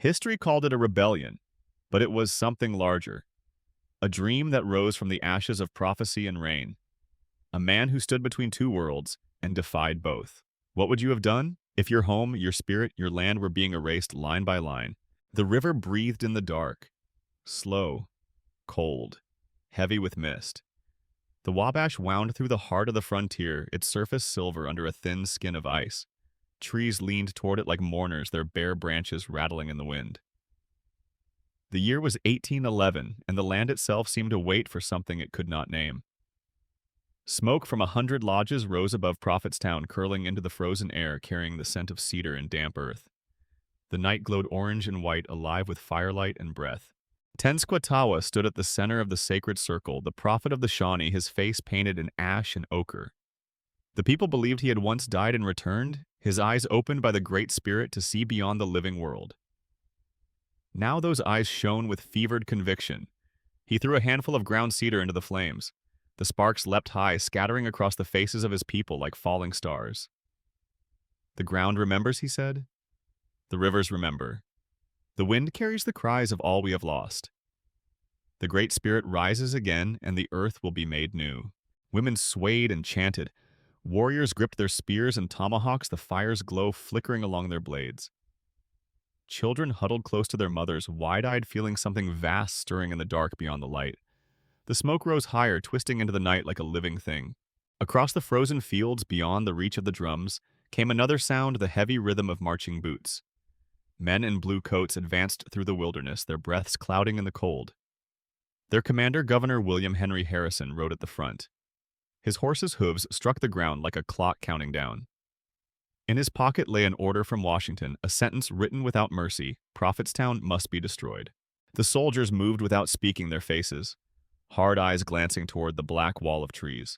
History called it a rebellion, but it was something larger. A dream that rose from the ashes of prophecy and rain. A man who stood between two worlds and defied both. What would you have done if your home, your spirit, your land were being erased line by line? The river breathed in the dark, slow, cold, heavy with mist. The Wabash wound through the heart of the frontier, its surface silver under a thin skin of ice. Trees leaned toward it like mourners, their bare branches rattling in the wind. The year was 1811, and the land itself seemed to wait for something it could not name. Smoke from 100 lodges rose above Prophetstown, curling into the frozen air, carrying the scent of cedar and damp earth. The night glowed orange and white, alive with firelight and breath. Tenskwatawa stood at the center of the sacred circle, the prophet of the Shawnee, his face painted in ash and ochre. The people believed he had once died and returned, his eyes opened by the Great Spirit to see beyond the living world. Now those eyes shone with fevered conviction. He threw a handful of ground cedar into the flames. The sparks leapt high, scattering across the faces of his people like falling stars. "The ground remembers," he said. "The rivers remember. The wind carries the cries of all we have lost. The Great Spirit rises again, and the earth will be made new." Women swayed and chanted. Warriors gripped their spears and tomahawks, the fire's glow flickering along their blades. Children huddled close to their mothers, wide-eyed, feeling something vast stirring in the dark beyond the light. The smoke rose higher, twisting into the night like a living thing. Across the frozen fields, beyond the reach of the drums, came another sound, the heavy rhythm of marching boots. Men in blue coats advanced through the wilderness, their breaths clouding in the cold. Their commander, Governor William Henry Harrison, rode at the front. His horse's hooves struck the ground like a clock counting down. In his pocket lay an order from Washington, a sentence written without mercy: Prophetstown must be destroyed. The soldiers moved without speaking, their faces, hard eyes glancing toward the black wall of trees.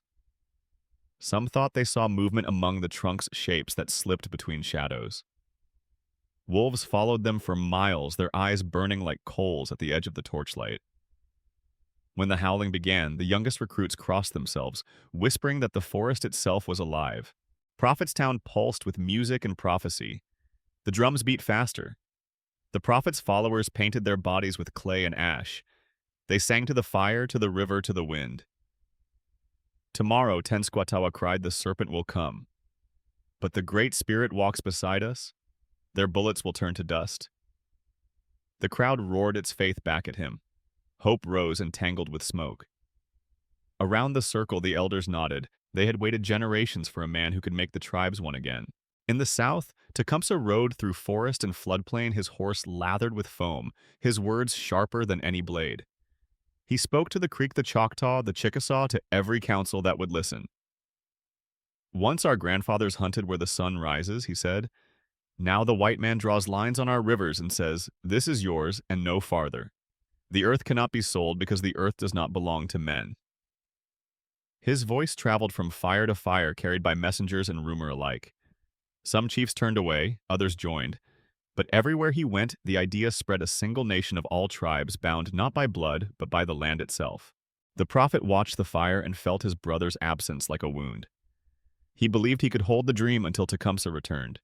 Some thought they saw movement among the trunk's shapes that slipped between shadows. Wolves followed them for miles, their eyes burning like coals at the edge of the torchlight. When the howling began, the youngest recruits crossed themselves, whispering that the forest itself was alive. Prophetstown pulsed with music and prophecy. The drums beat faster. The prophet's followers painted their bodies with clay and ash. They sang to the fire, to the river, to the wind. "Tomorrow," Tenskwatawa cried, "the serpent will come. But the Great Spirit walks beside us. Their bullets will turn to dust." The crowd roared its faith back at him. Hope rose and tangled with smoke. Around the circle, the elders nodded. They had waited generations for a man who could make the tribes one again. In the south, Tecumseh rode through forest and floodplain, his horse lathered with foam, his words sharper than any blade. He spoke to the Creek, the Choctaw, the Chickasaw, to every council that would listen. "Once our grandfathers hunted where the sun rises," he said. "Now the white man draws lines on our rivers and says, 'This is yours and no farther.' The earth cannot be sold because the earth does not belong to men." His voice traveled from fire to fire, carried by messengers and rumor alike. Some chiefs turned away, others joined. But everywhere he went, the idea spread, a single nation of all tribes, bound not by blood, but by the land itself. The prophet watched the fire and felt his brother's absence like a wound. He believed he could hold the dream until Tecumseh returned.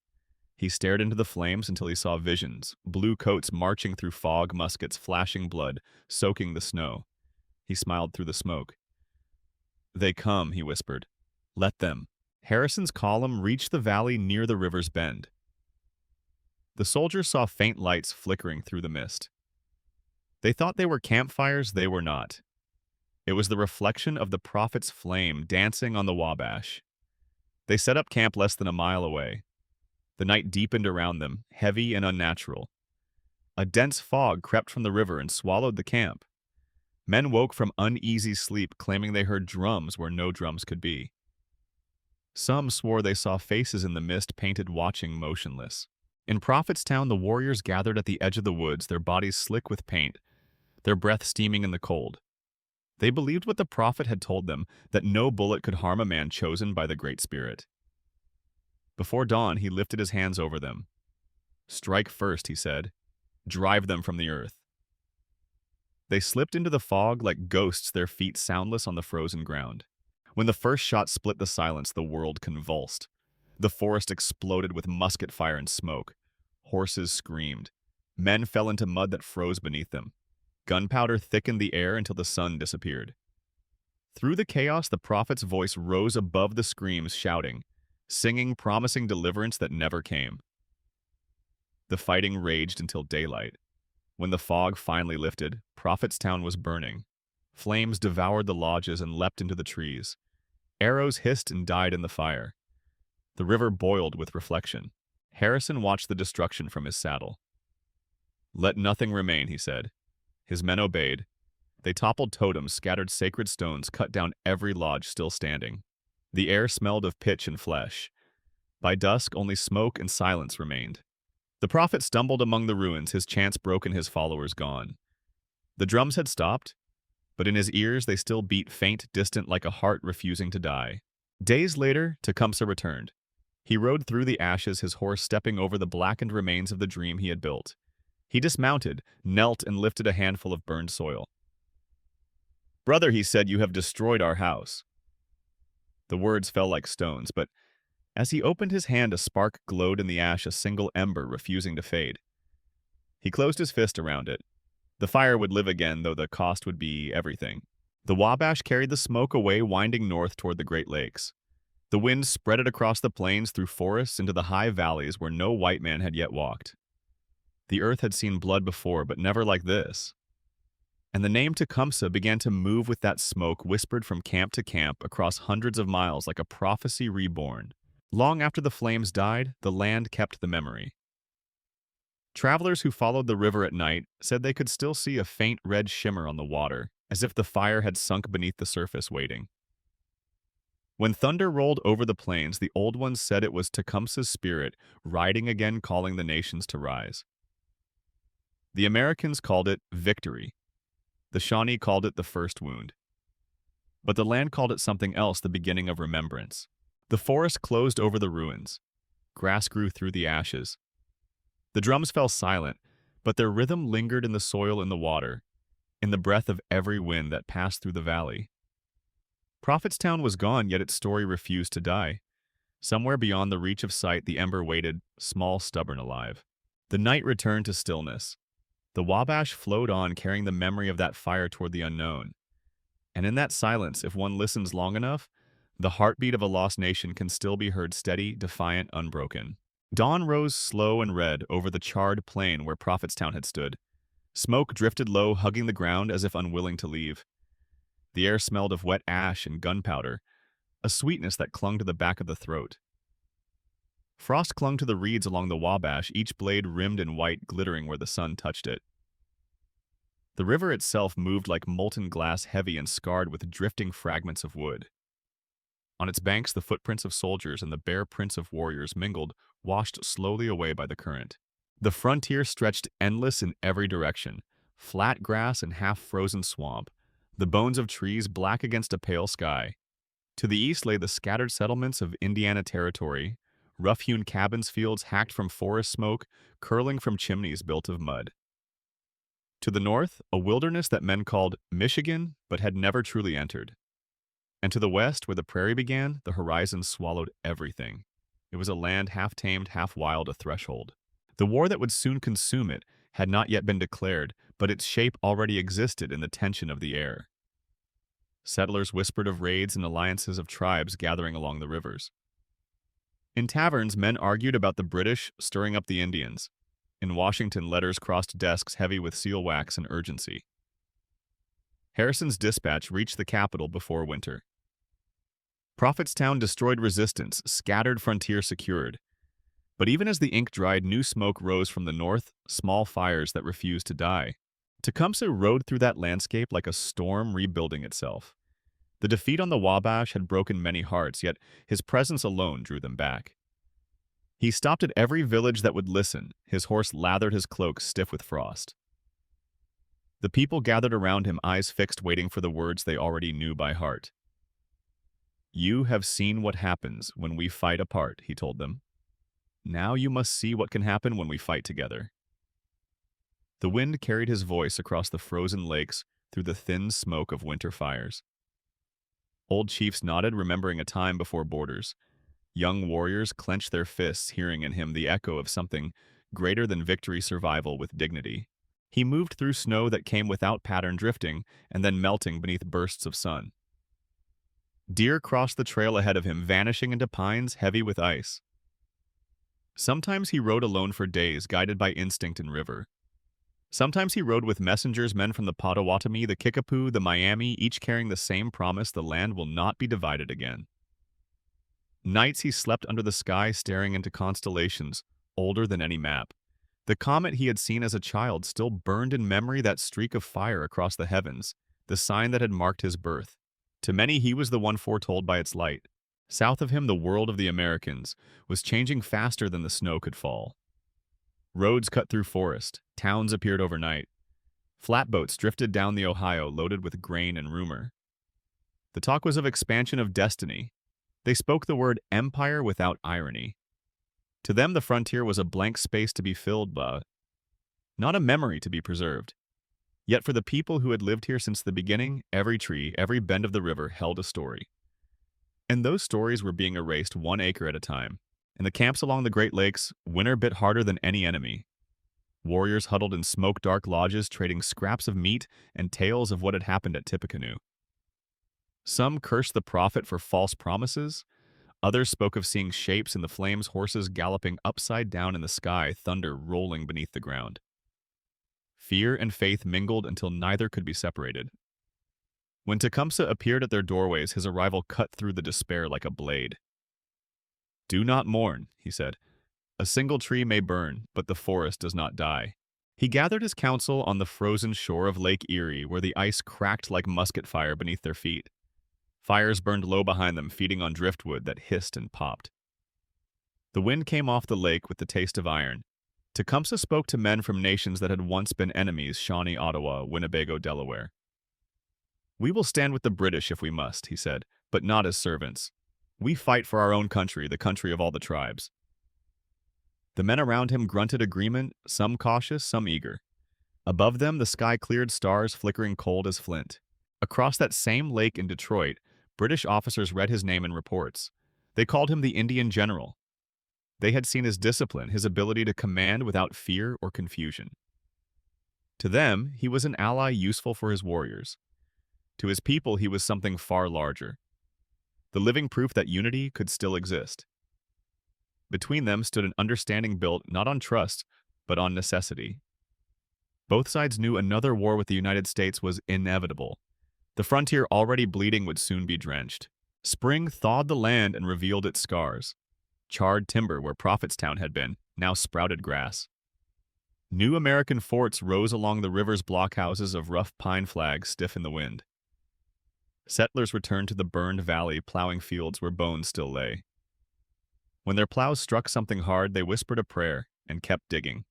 He stared into the flames until he saw visions, blue coats marching through fog, muskets flashing blood, soaking the snow. He smiled through the smoke. "They come," he whispered. "Let them." Harrison's column reached the valley near the river's bend. The soldiers saw faint lights flickering through the mist. They thought they were campfires, they were not. It was the reflection of the prophet's flame dancing on the Wabash. They set up camp less than a mile away. The night deepened around them, heavy and unnatural. A dense fog crept from the river and swallowed the camp. Men woke from uneasy sleep, claiming they heard drums where no drums could be. Some swore they saw faces in the mist, painted, watching, motionless. In Prophetstown, the warriors gathered at the edge of the woods, their bodies slick with paint, their breath steaming in the cold. They believed what the prophet had told them, that no bullet could harm a man chosen by the Great Spirit. Before dawn, he lifted his hands over them. "Strike first," he said. "Drive them from the earth." They slipped into the fog like ghosts, their feet soundless on the frozen ground. When the first shot split the silence, the world convulsed. The forest exploded with musket fire and smoke. Horses screamed. Men fell into mud that froze beneath them. Gunpowder thickened the air until the sun disappeared. Through the chaos, the prophet's voice rose above the screams, shouting, singing, promising deliverance that never came. The fighting raged until daylight. When the fog finally lifted, Prophetstown was burning. Flames devoured the lodges and leapt into the trees. Arrows hissed and died in the fire. The river boiled with reflection. Harrison watched the destruction from his saddle. "Let nothing remain," he said. His men obeyed. They toppled totems, scattered sacred stones, cut down every lodge still standing. The air smelled of pitch and flesh. By dusk, only smoke and silence remained. The prophet stumbled among the ruins, his chants broken, his followers gone. The drums had stopped, but in his ears they still beat faint, distant, like a heart refusing to die. Days later, Tecumseh returned. He rode through the ashes, his horse stepping over the blackened remains of the dream he had built. He dismounted, knelt, and lifted a handful of burned soil. "Brother," he said, "you have destroyed our house." The words fell like stones, but as he opened his hand, a spark glowed in the ash, a single ember refusing to fade. He closed his fist around it. The fire would live again, though the cost would be everything. The Wabash carried the smoke away, winding north toward the Great Lakes. The wind spread it across the plains, through forests, into the high valleys where no white man had yet walked. The earth had seen blood before, but never like this. And the name Tecumseh began to move with that smoke, whispered from camp to camp, across hundreds of miles like a prophecy reborn. Long after the flames died, the land kept the memory. Travelers who followed the river at night said they could still see a faint red shimmer on the water, as if the fire had sunk beneath the surface waiting. When thunder rolled over the plains, the old ones said it was Tecumseh's spirit riding again, calling the nations to rise. The Americans called it victory. The Shawnee called it the first wound. But the land called it something else, the beginning of remembrance. The forest closed over the ruins. Grass grew through the ashes. The drums fell silent, but their rhythm lingered in the soil and the water, in the breath of every wind that passed through the valley. Prophetstown was gone, yet its story refused to die. Somewhere beyond the reach of sight, the ember waited, small, stubborn, alive. The night returned to stillness. The Wabash flowed on, carrying the memory of that fire toward the unknown. And in that silence, if one listens long enough, the heartbeat of a lost nation can still be heard, steady, defiant, unbroken. Dawn rose slow and red over the charred plain where Prophetstown had stood. Smoke drifted low, hugging the ground as if unwilling to leave. The air smelled of wet ash and gunpowder, a sweetness that clung to the back of the throat. Frost clung to the reeds along the Wabash, each blade rimmed in white, glittering where the sun touched it. The river itself moved like molten glass, heavy and scarred with drifting fragments of wood. On its banks, the footprints of soldiers and the bare prints of warriors mingled, washed slowly away by the current. The frontier stretched endless in every direction, flat grass and half-frozen swamp, the bones of trees black against a pale sky. To the east lay the scattered settlements of Indiana Territory, rough-hewn cabins, fields hacked from forest smoke, curling from chimneys built of mud. To the north, a wilderness that men called Michigan, but had never truly entered. And to the west, where the prairie began, the horizon swallowed everything. It was a land half-tamed, half-wild, a threshold. The war that would soon consume it had not yet been declared, but its shape already existed in the tension of the air. Settlers whispered of raids and alliances of tribes gathering along the rivers. In taverns, men argued about the British stirring up the Indians. In Washington, letters crossed desks heavy with seal wax and urgency. Harrison's dispatch reached the capital before winter. Prophetstown destroyed resistance, scattered frontier secured. But even as the ink dried, new smoke rose from the north, small fires that refused to die. Tecumseh rode through that landscape like a storm rebuilding itself. The defeat on the Wabash had broken many hearts, yet his presence alone drew them back. He stopped at every village that would listen, his horse lathered, his cloak stiff with frost. The people gathered around him, eyes fixed, waiting for the words they already knew by heart. "You have seen what happens when we fight apart," he told them. "Now you must see what can happen when we fight together." The wind carried his voice across the frozen lakes through the thin smoke of winter fires. Old chiefs nodded, remembering a time before borders. Young warriors clenched their fists, hearing in him the echo of something greater than victory survival with dignity. He moved through snow that came without pattern drifting and then melting beneath bursts of sun. Deer crossed the trail ahead of him, vanishing into pines heavy with ice. Sometimes he rode alone for days, guided by instinct and river. Sometimes he rode with messengers, men from the Potawatomi, the Kickapoo, the Miami, each carrying the same promise: the land will not be divided again. Nights he slept under the sky, staring into constellations, older than any map. The comet he had seen as a child still burned in memory, that streak of fire across the heavens, the sign that had marked his birth. To many he was the one foretold by its light. South of him, the world of the Americans was changing faster than the snow could fall. Roads cut through forest, towns appeared overnight. Flatboats drifted down the Ohio loaded with grain and rumor. The talk was of expansion, of destiny. They spoke the word empire without irony. To them, the frontier was a blank space to be filled, but not a memory to be preserved. Yet for the people who had lived here since the beginning, every tree, every bend of the river held a story. And those stories were being erased 1 acre at a time. In the camps along the Great Lakes, winter bit harder than any enemy. Warriors huddled in smoke-dark lodges, trading scraps of meat and tales of what had happened at Tippecanoe. Some cursed the prophet for false promises. Others spoke of seeing shapes in the flames, horses galloping upside down in the sky, thunder rolling beneath the ground. Fear and faith mingled until neither could be separated. When Tecumseh appeared at their doorways, his arrival cut through the despair like a blade. "Do not mourn," he said. "A single tree may burn, but the forest does not die." He gathered his council on the frozen shore of Lake Erie, where the ice cracked like musket fire beneath their feet. Fires burned low behind them, feeding on driftwood that hissed and popped. The wind came off the lake with the taste of iron. Tecumseh spoke to men from nations that had once been enemies: Shawnee, Ottawa, Winnebago, Delaware. "We will stand with the British if we must," he said, "but not as servants. We fight for our own country, the country of all the tribes." The men around him grunted agreement, some cautious, some eager. Above them, the sky cleared, stars flickering cold as flint. Across that same lake in Detroit, British officers read his name in reports. They called him the Indian General. They had seen his discipline, his ability to command without fear or confusion. To them, he was an ally useful for his warriors. To his people, he was something far larger. The living proof that unity could still exist. Between them stood an understanding built not on trust, but on necessity. Both sides knew another war with the United States was inevitable. The frontier, already bleeding, would soon be drenched. Spring thawed the land and revealed its scars. Charred timber where Prophetstown had been, now sprouted grass. New American forts rose along the river's blockhouses of rough pine flags stiff in the wind. Settlers returned to the burned valley, plowing fields where bones still lay. When their plows struck something hard, they whispered a prayer and kept digging.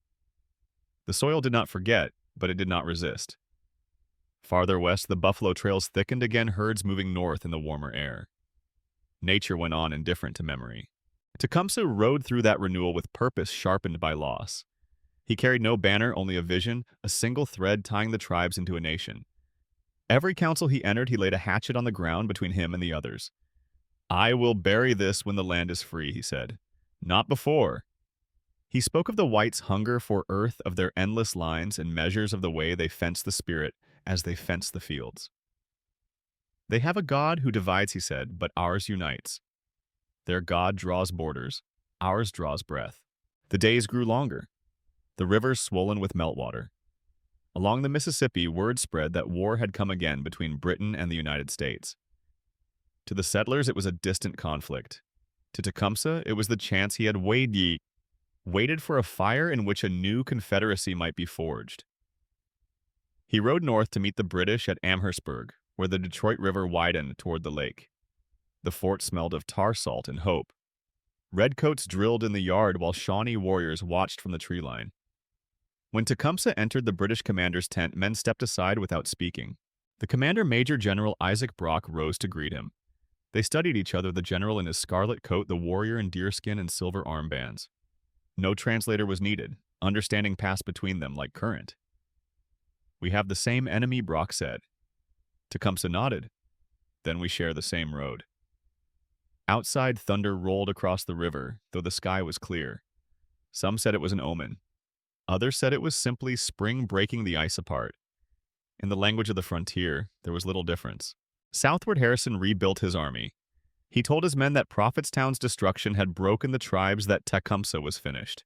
The soil did not forget, but it did not resist. Farther west, the buffalo trails thickened again, herds moving north in the warmer air. Nature went on, indifferent to memory. Tecumseh rode through that renewal with purpose sharpened by loss. He carried no banner, only a vision, a single thread tying the tribes into a nation. Every council he entered, he laid a hatchet on the ground between him and the others. "I will bury this when the land is free," he said. "Not before." He spoke of the whites' hunger for earth, of their endless lines and measures, of the way they fence the spirit as they fence the fields. "They have a God who divides," he said, "but ours unites. Their God draws borders, ours draws breath." The days grew longer, the rivers swollen with meltwater. Along the Mississippi, word spread that war had come again between Britain and the United States. To the settlers, it was a distant conflict. To Tecumseh, it was the chance he had waited for, a fire in which a new Confederacy might be forged. He rode north to meet the British at Amherstburg, where the Detroit River widened toward the lake. The fort smelled of tar salt and hope. Redcoats drilled in the yard while Shawnee warriors watched from the tree line. When Tecumseh entered the British commander's tent, men stepped aside without speaking. The commander, Major General Isaac Brock, rose to greet him. They studied each other, the general in his scarlet coat, the warrior in deerskin and silver armbands. No translator was needed. Understanding passed between them like current. "We have the same enemy," Brock said. Tecumseh nodded. "Then we share the same road." Outside, thunder rolled across the river, though the sky was clear. Some said it was an omen. Others said it was simply spring breaking the ice apart. In the language of the frontier, there was little difference. Southward, Harrison rebuilt his army. He told his men that Prophetstown's destruction had broken the tribes, that Tecumseh was finished.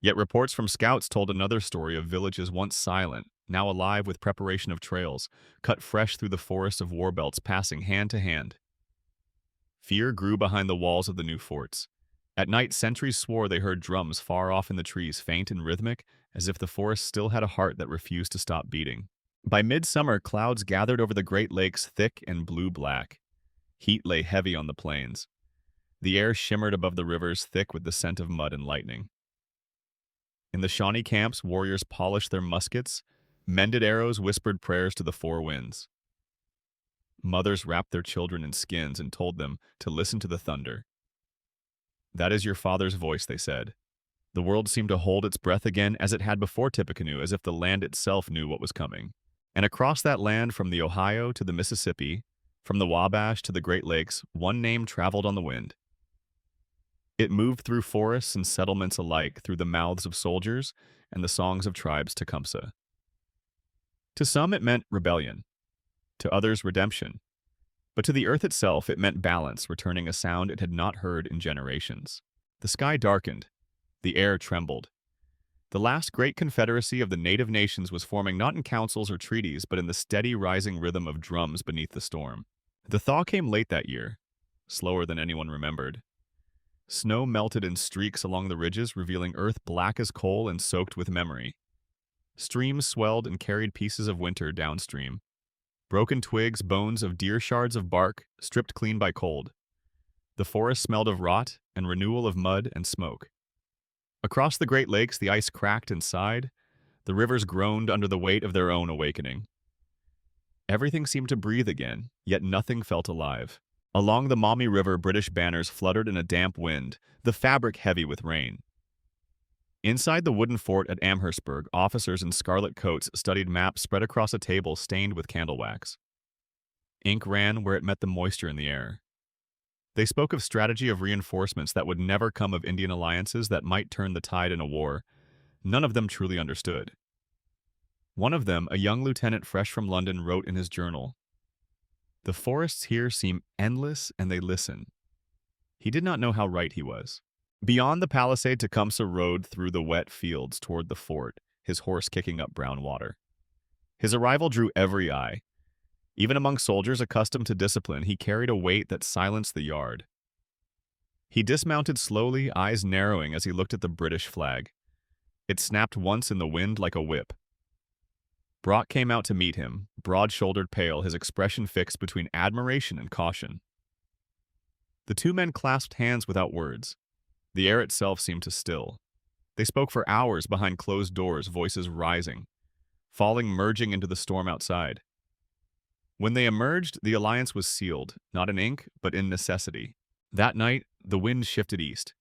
Yet reports from scouts told another story of villages once silent, now alive with preparation of trails, cut fresh through the forest of war belts passing hand to hand. Fear grew behind the walls of the new forts. At night, sentries swore they heard drums far off in the trees, faint and rhythmic, as if the forest still had a heart that refused to stop beating. By midsummer, clouds gathered over the Great Lakes thick and blue-black. Heat lay heavy on the plains. The air shimmered above the rivers, thick with the scent of mud and lightning. In the Shawnee camps, warriors polished their muskets, mended arrows, whispered prayers to the four winds. Mothers wrapped their children in skins and told them to listen to the thunder. "That is your father's voice," they said. The world seemed to hold its breath again as it had before Tippecanoe, as if the land itself knew what was coming. And across that land, from the Ohio to the Mississippi, from the Wabash to the Great Lakes, one name traveled on the wind. It moved through forests and settlements alike, through the mouths of soldiers and the songs of tribes, Tecumseh. To some it meant rebellion, to others redemption. But to the earth itself it meant balance, returning a sound it had not heard in generations. The sky darkened. The air trembled. The last great confederacy of the native nations was forming, not in councils or treaties, but in the steady rising rhythm of drums beneath the storm. The thaw came late that year, slower than anyone remembered. Snow melted in streaks along the ridges, revealing earth black as coal and soaked with memory. Streams swelled and carried pieces of winter downstream. Broken twigs, bones of deer, shards of bark, stripped clean by cold. The forest smelled of rot and renewal of mud and smoke. Across the Great Lakes, the ice cracked and sighed. The rivers groaned under the weight of their own awakening. Everything seemed to breathe again, yet nothing felt alive. Along the Maumee River, British banners fluttered in a damp wind, the fabric heavy with rain. Inside the wooden fort at Amherstburg, officers in scarlet coats studied maps spread across a table stained with candle wax. Ink ran where it met the moisture in the air. They spoke of strategy, of reinforcements that would never come, of Indian alliances that might turn the tide in a war. None of them truly understood. One of them, a young lieutenant fresh from London, wrote in his journal, "The forests here seem endless, and they listen." He did not know how right he was. Beyond the palisade, Tecumseh rode through the wet fields toward the fort, his horse kicking up brown water. His arrival drew every eye. Even among soldiers accustomed to discipline, he carried a weight that silenced the yard. He dismounted slowly, eyes narrowing as he looked at the British flag. It snapped once in the wind like a whip. Brock came out to meet him, broad-shouldered, pale, his expression fixed between admiration and caution. The two men clasped hands without words. The air itself seemed to still. They spoke for hours behind closed doors, voices rising, falling, merging into the storm outside. When they emerged, the alliance was sealed, not in ink, but in necessity. That night, the wind shifted east.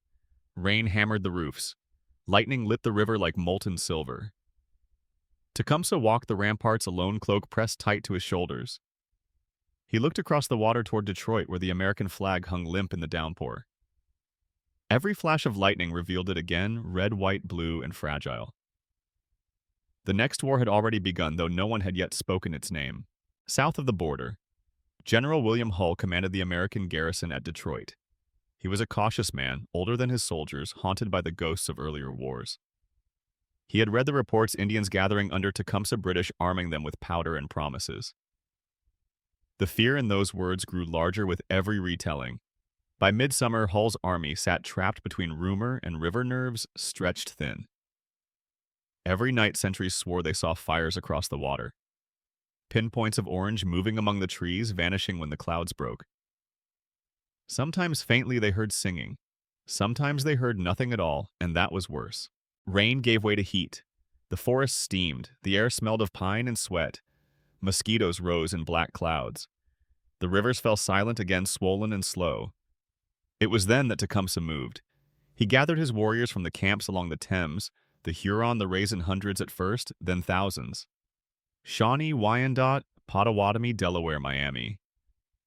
Rain hammered the roofs. Lightning lit the river like molten silver. Tecumseh walked the ramparts alone, cloak pressed tight to his shoulders. He looked across the water toward Detroit, where the American flag hung limp in the downpour. Every flash of lightning revealed it again, red, white, blue, and fragile. The next war had already begun, though no one had yet spoken its name. South of the border, General William Hull commanded the American garrison at Detroit. He was a cautious man, older than his soldiers, haunted by the ghosts of earlier wars. He had read the reports, Indians gathering under Tecumseh, British arming them with powder and promises. The fear in those words grew larger with every retelling. By midsummer, Hull's army sat trapped between rumor and river, nerves stretched thin. Every night, sentries swore they saw fires across the water. Pinpoints of orange moving among the trees, vanishing when the clouds broke. Sometimes faintly they heard singing. Sometimes they heard nothing at all, and that was worse. Rain gave way to heat. The forest steamed. The air smelled of pine and sweat. Mosquitoes rose in black clouds. The rivers fell silent again, swollen and slow. It was then that Tecumseh moved. He gathered his warriors from the camps along the Thames, the Huron, the Raisin, hundreds at first, then thousands. Shawnee, Wyandot, Pottawatomie, Delaware, Miami.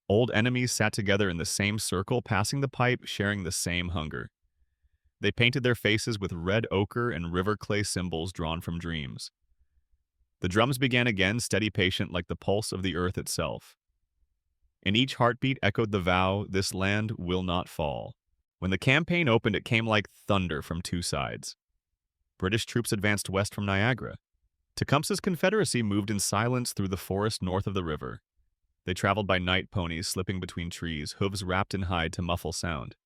Old enemies sat together in the same circle, passing the pipe, sharing the same hunger. They painted their faces with red ochre and river clay symbols drawn from dreams. The drums began again, steady, patient, like the pulse of the earth itself. In each heartbeat echoed the vow, "This land will not fall." When the campaign opened, it came like thunder from two sides. British troops advanced west from Niagara. Tecumseh's Confederacy moved in silence through the forest north of the river. They traveled by night ponies slipping between trees, hooves wrapped in hide to muffle sound.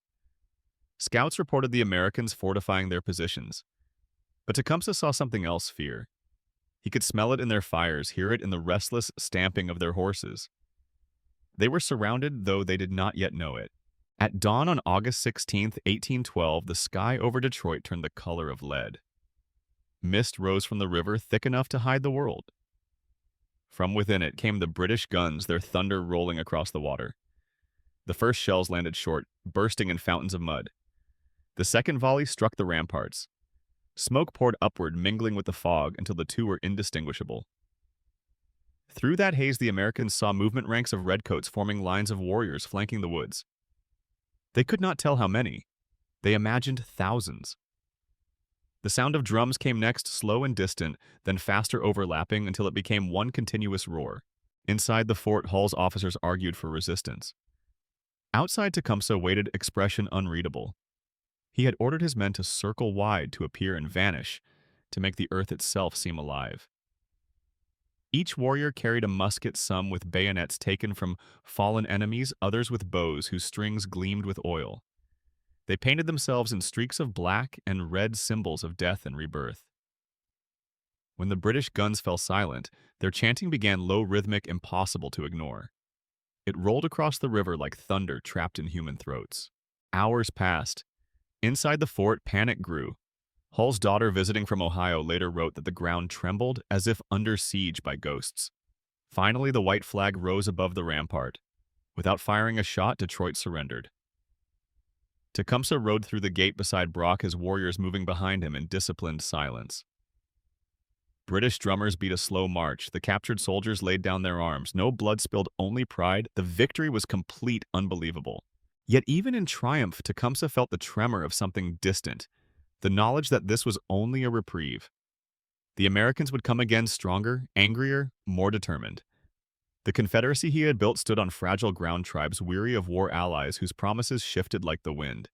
Scouts reported the Americans fortifying their positions. But Tecumseh saw something else: fear. He could smell it in their fires, hear it in the restless stamping of their horses. They were surrounded, though they did not yet know it. At dawn on August 16, 1812, the sky over Detroit turned the color of lead. Mist rose from the river, thick enough to hide the world. From within it came the British guns, their thunder rolling across the water. The first shells landed short, bursting in fountains of mud. The second volley struck the ramparts. Smoke poured upward, mingling with the fog until the two were indistinguishable. Through that haze, the Americans saw movement ranks of redcoats forming lines of warriors flanking the woods. They could not tell how many. They imagined thousands. The sound of drums came next, slow and distant, then faster, overlapping until it became one continuous roar. Inside the fort, Hull's officers argued for resistance. Outside, Tecumseh waited, expression unreadable. He had ordered his men to circle wide, to appear and vanish, to make the earth itself seem alive. Each warrior carried a musket, some with bayonets taken from fallen enemies, others with bows whose strings gleamed with oil. They painted themselves in streaks of black and red, symbols of death and rebirth. When the British guns fell silent, their chanting began, low, rhythmic, impossible to ignore. It rolled across the river like thunder trapped in human throats. Hours passed. Inside the fort, panic grew. Hull's daughter, visiting from Ohio, later wrote that the ground trembled as if under siege by ghosts. Finally, the white flag rose above the rampart. Without firing a shot, Detroit surrendered. Tecumseh rode through the gate beside Brock, his warriors moving behind him in disciplined silence. British drummers beat a slow march. The captured soldiers laid down their arms. No blood spilled, only pride. The victory was complete, unbelievable. Yet even in triumph, Tecumseh felt the tremor of something distant, the knowledge that this was only a reprieve. The Americans would come again, stronger, angrier, more determined. The Confederacy he had built stood on fragile ground, tribes weary of war, allies whose promises shifted like the wind.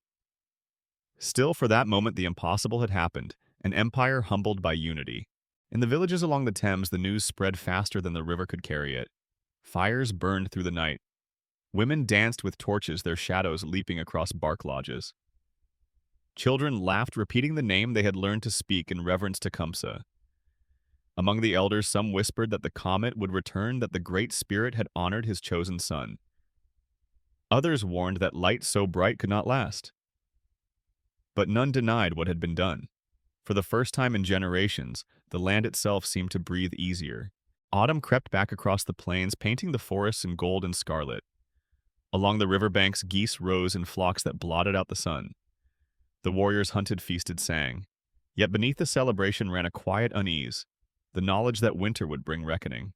Still, for that moment, the impossible had happened, an empire humbled by unity. In the villages along the Thames, the news spread faster than the river could carry it. Fires burned through the night. Women danced with torches, their shadows leaping across bark lodges. Children laughed, repeating the name they had learned to speak in reverence to Tecumseh. Among the elders, some whispered that the comet would return, that the Great Spirit had honored his chosen son. Others warned that light so bright could not last. But none denied what had been done. For the first time in generations, the land itself seemed to breathe easier. Autumn crept back across the plains, painting the forests in gold and scarlet. Along the riverbanks, geese rose in flocks that blotted out the sun. The warriors hunted, feasted, sang. Yet beneath the celebration ran a quiet unease, the knowledge that winter would bring reckoning.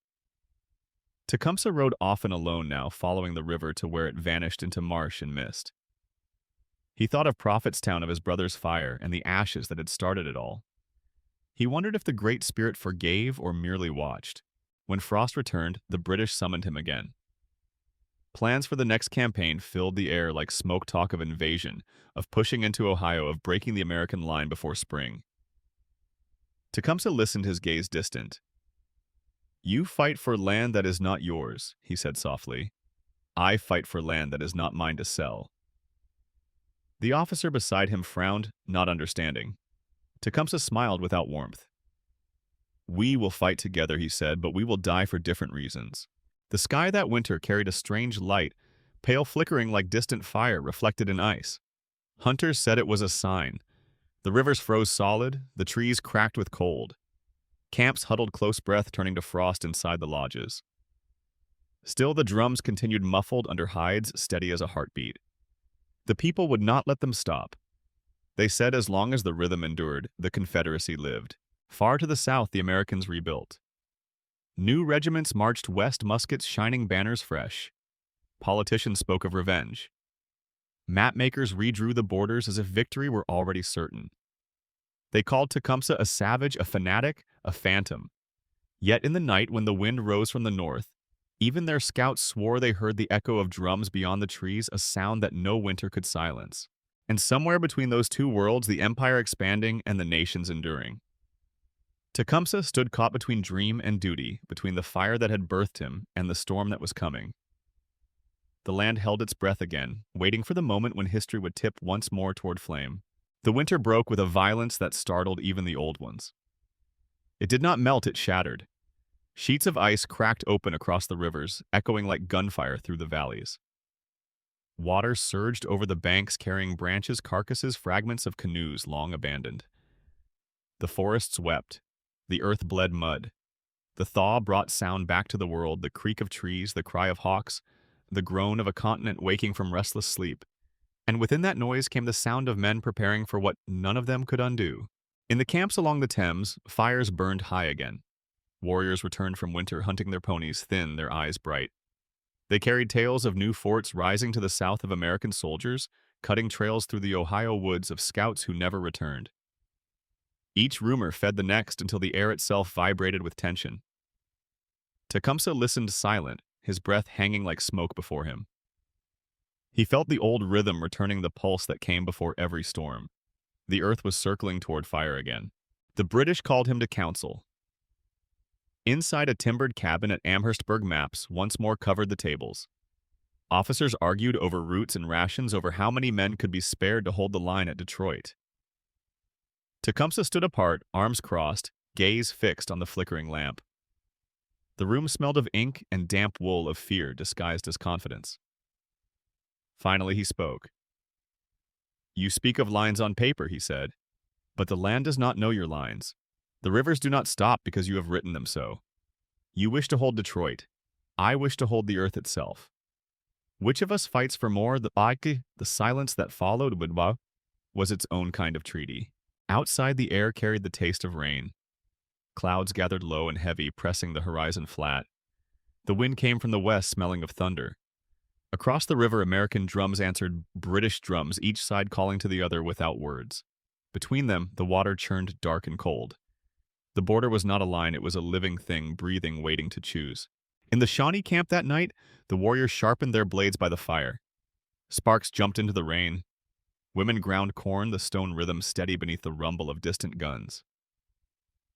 Tecumseh rode often alone now, following the river to where it vanished into marsh and mist. He thought of Prophetstown, of his brother's fire, and the ashes that had started it all. He wondered if the Great Spirit forgave or merely watched. When frost returned, the British summoned him again. Plans for the next campaign filled the air like smoke, talk of invasion, of pushing into Ohio, of breaking the American line before spring. Tecumseh listened, his gaze distant. "You fight for land that is not yours," he said softly. "I fight for land that is not mine to sell." The officer beside him frowned, not understanding. Tecumseh smiled without warmth. "We will fight together," he said, "but we will die for different reasons." The sky that winter carried a strange light, pale, flickering like distant fire reflected in ice. Hunters said it was a sign. The rivers froze solid, the trees cracked with cold. Camps huddled close breath, turning to frost inside the lodges. Still, the drums continued, muffled under hides, steady as a heartbeat. The people would not let them stop. They said as long as the rhythm endured, the Confederacy lived. Far to the south, the Americans rebuilt. New regiments marched west, muskets shining, banners fresh. Politicians spoke of revenge. Mapmakers redrew the borders as if victory were already certain. They called Tecumseh a savage, a fanatic, a phantom. Yet in the night, when the wind rose from the north, even their scouts swore they heard the echo of drums beyond the trees, a sound that no winter could silence. And somewhere between those two worlds, the empire expanding and the nations enduring. Tecumseh stood caught between dream and duty, between the fire that had birthed him and the storm that was coming. The land held its breath again, waiting for the moment when history would tip once more toward flame. The winter broke with a violence that startled even the old ones. It did not melt, it shattered. Sheets of ice cracked open across the rivers, echoing like gunfire through the valleys. Water surged over the banks, carrying branches, carcasses, fragments of canoes long abandoned. The forests wept. The earth bled mud. The thaw brought sound back to the world, the creak of trees, the cry of hawks, the groan of a continent waking from restless sleep. And within that noise came the sound of men preparing for what none of them could undo. In the camps along the Thames, fires burned high again. Warriors returned from winter, hunting their ponies, thin, their eyes bright. They carried tales of new forts rising to the south of American soldiers, cutting trails through the Ohio woods of scouts who never returned. Each rumor fed the next until the air itself vibrated with tension. Tecumseh listened silent, his breath hanging like smoke before him. He felt the old rhythm returning, the pulse that came before every storm. The earth was circling toward fire again. The British called him to council. Inside a timbered cabin at Amherstburg, maps once more covered the tables. Officers argued over routes and rations, over how many men could be spared to hold the line at Detroit. Tecumseh stood apart, arms crossed, gaze fixed on the flickering lamp. The room smelled of ink and damp wool, of fear disguised as confidence. Finally he spoke. "You speak of lines on paper," he said, "but the land does not know your lines. The rivers do not stop because you have written them so. You wish to hold Detroit. I wish to hold the earth itself. Which of us fights for more? The silence that followed was its own kind of treaty. Outside, the air carried the taste of rain. Clouds gathered low and heavy, pressing the horizon flat. The wind came from the west, smelling of thunder. Across the river, American drums answered British drums, each side calling to the other without words. Between them, the water churned dark and cold. The border was not a line, it was a living thing, breathing, waiting to choose. In the Shawnee camp that night, the warriors sharpened their blades by the fire. Sparks jumped into the rain. Women ground corn, the stone rhythm steady beneath the rumble of distant guns.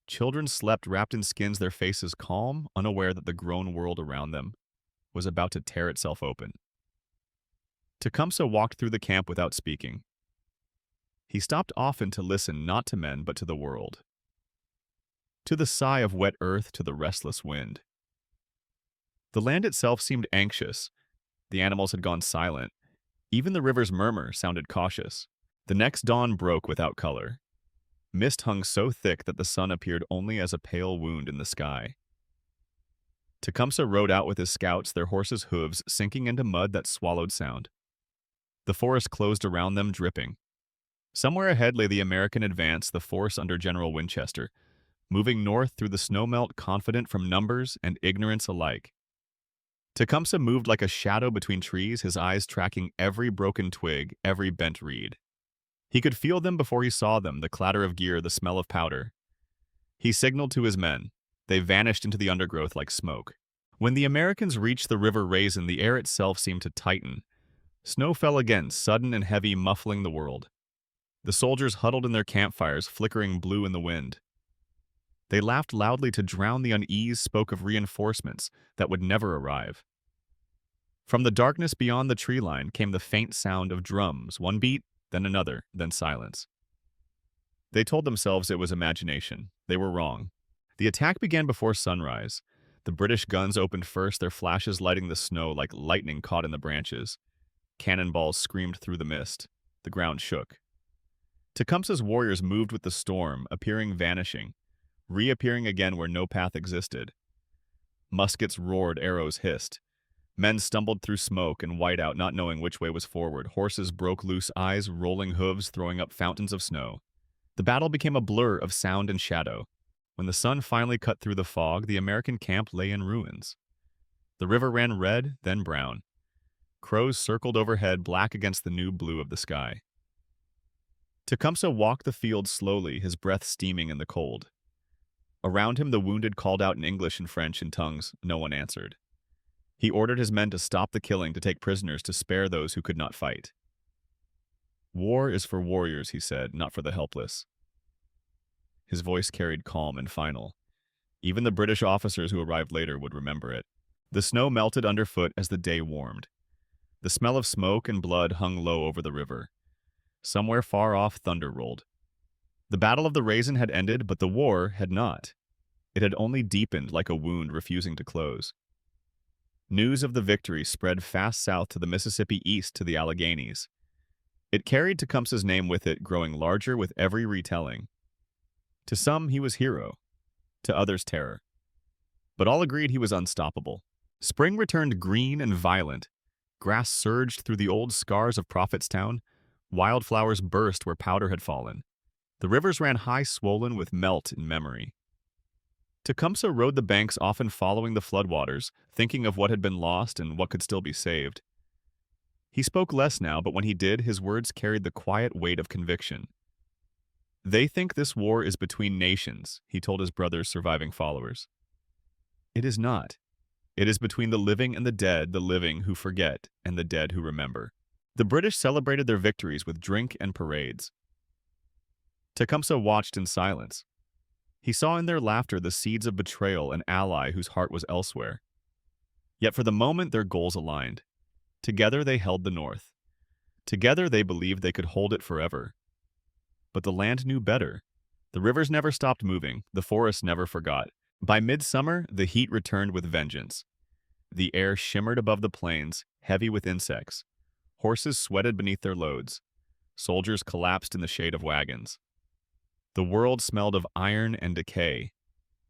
Children slept wrapped in skins, their faces calm, unaware that the grown world around them was about to tear itself open. Tecumseh walked through the camp without speaking. He stopped often to listen, not to men, but to the world. To the sigh of wet earth, to the restless wind. The land itself seemed anxious. The animals had gone silent. Even the river's murmur sounded cautious. The next dawn broke without color. Mist hung so thick that the sun appeared only as a pale wound in the sky. Tecumseh rode out with his scouts, their horses' hooves sinking into mud that swallowed sound. The forest closed around them, dripping. Somewhere ahead lay the American advance, the force under General Winchester, moving north through the snowmelt, confident from numbers and ignorance alike. Tecumseh moved like a shadow between trees, his eyes tracking every broken twig, every bent reed. He could feel them before he saw them, the clatter of gear, the smell of powder. He signaled to his men. They vanished into the undergrowth like smoke. When the Americans reached the River Raisin, the air itself seemed to tighten. Snow fell again, sudden and heavy, muffling the world. The soldiers huddled in their campfires, flickering blue in the wind. They laughed loudly to drown the unease, spoke of reinforcements that would never arrive. From the darkness beyond the tree line came the faint sound of drums, one beat, then another, then silence. They told themselves it was imagination. They were wrong. The attack began before sunrise. The British guns opened first, their flashes lighting the snow like lightning caught in the branches. Cannonballs screamed through the mist. The ground shook. Tecumseh's warriors moved with the storm, appearing, vanishing, reappearing again where no path existed. Muskets roared, arrows hissed. Men stumbled through smoke and whiteout, not knowing which way was forward. Horses broke loose, eyes rolling, hooves throwing up fountains of snow. The battle became a blur of sound and shadow. When the sun finally cut through the fog, the American camp lay in ruins. The river ran red, then brown. Crows circled overhead, black against the new blue of the sky. Tecumseh walked the field slowly, his breath steaming in the cold. Around him, the wounded called out in English and French in tongues no one answered. He ordered his men to stop the killing, to take prisoners, to spare those who could not fight. "War is for warriors," he said, "not for the helpless." His voice carried calm and final. Even the British officers who arrived later would remember it. The snow melted underfoot as the day warmed. The smell of smoke and blood hung low over the river. Somewhere far off, thunder rolled. The Battle of the Raisin had ended, but the war had not. It had only deepened, like a wound refusing to close. News of the victory spread fast south to the Mississippi, east to the Alleghenies. It carried Tecumseh's name with it, growing larger with every retelling. To some, he was hero. To others, terror. But all agreed he was unstoppable. Spring returned green and violent. Grass surged through the old scars of Prophetstown. Wildflowers burst where powder had fallen. The rivers ran high, swollen with melt in memory. Tecumseh rode the banks, often following the floodwaters, thinking of what had been lost and what could still be saved. He spoke less now, but when he did, his words carried the quiet weight of conviction. "They think this war is between nations," he told his brother's surviving followers. "It is not. It is between the living and the dead, the living who forget and the dead who remember." The British celebrated their victories with drink and parades. Tecumseh watched in silence. He saw in their laughter the seeds of betrayal, an ally whose heart was elsewhere. Yet for the moment their goals aligned. Together they held the North. Together they believed they could hold it forever. But the land knew better. The rivers never stopped moving, the forests never forgot. By midsummer, the heat returned with vengeance. The air shimmered above the plains, heavy with insects. Horses sweated beneath their loads. Soldiers collapsed in the shade of wagons. The world smelled of iron and decay.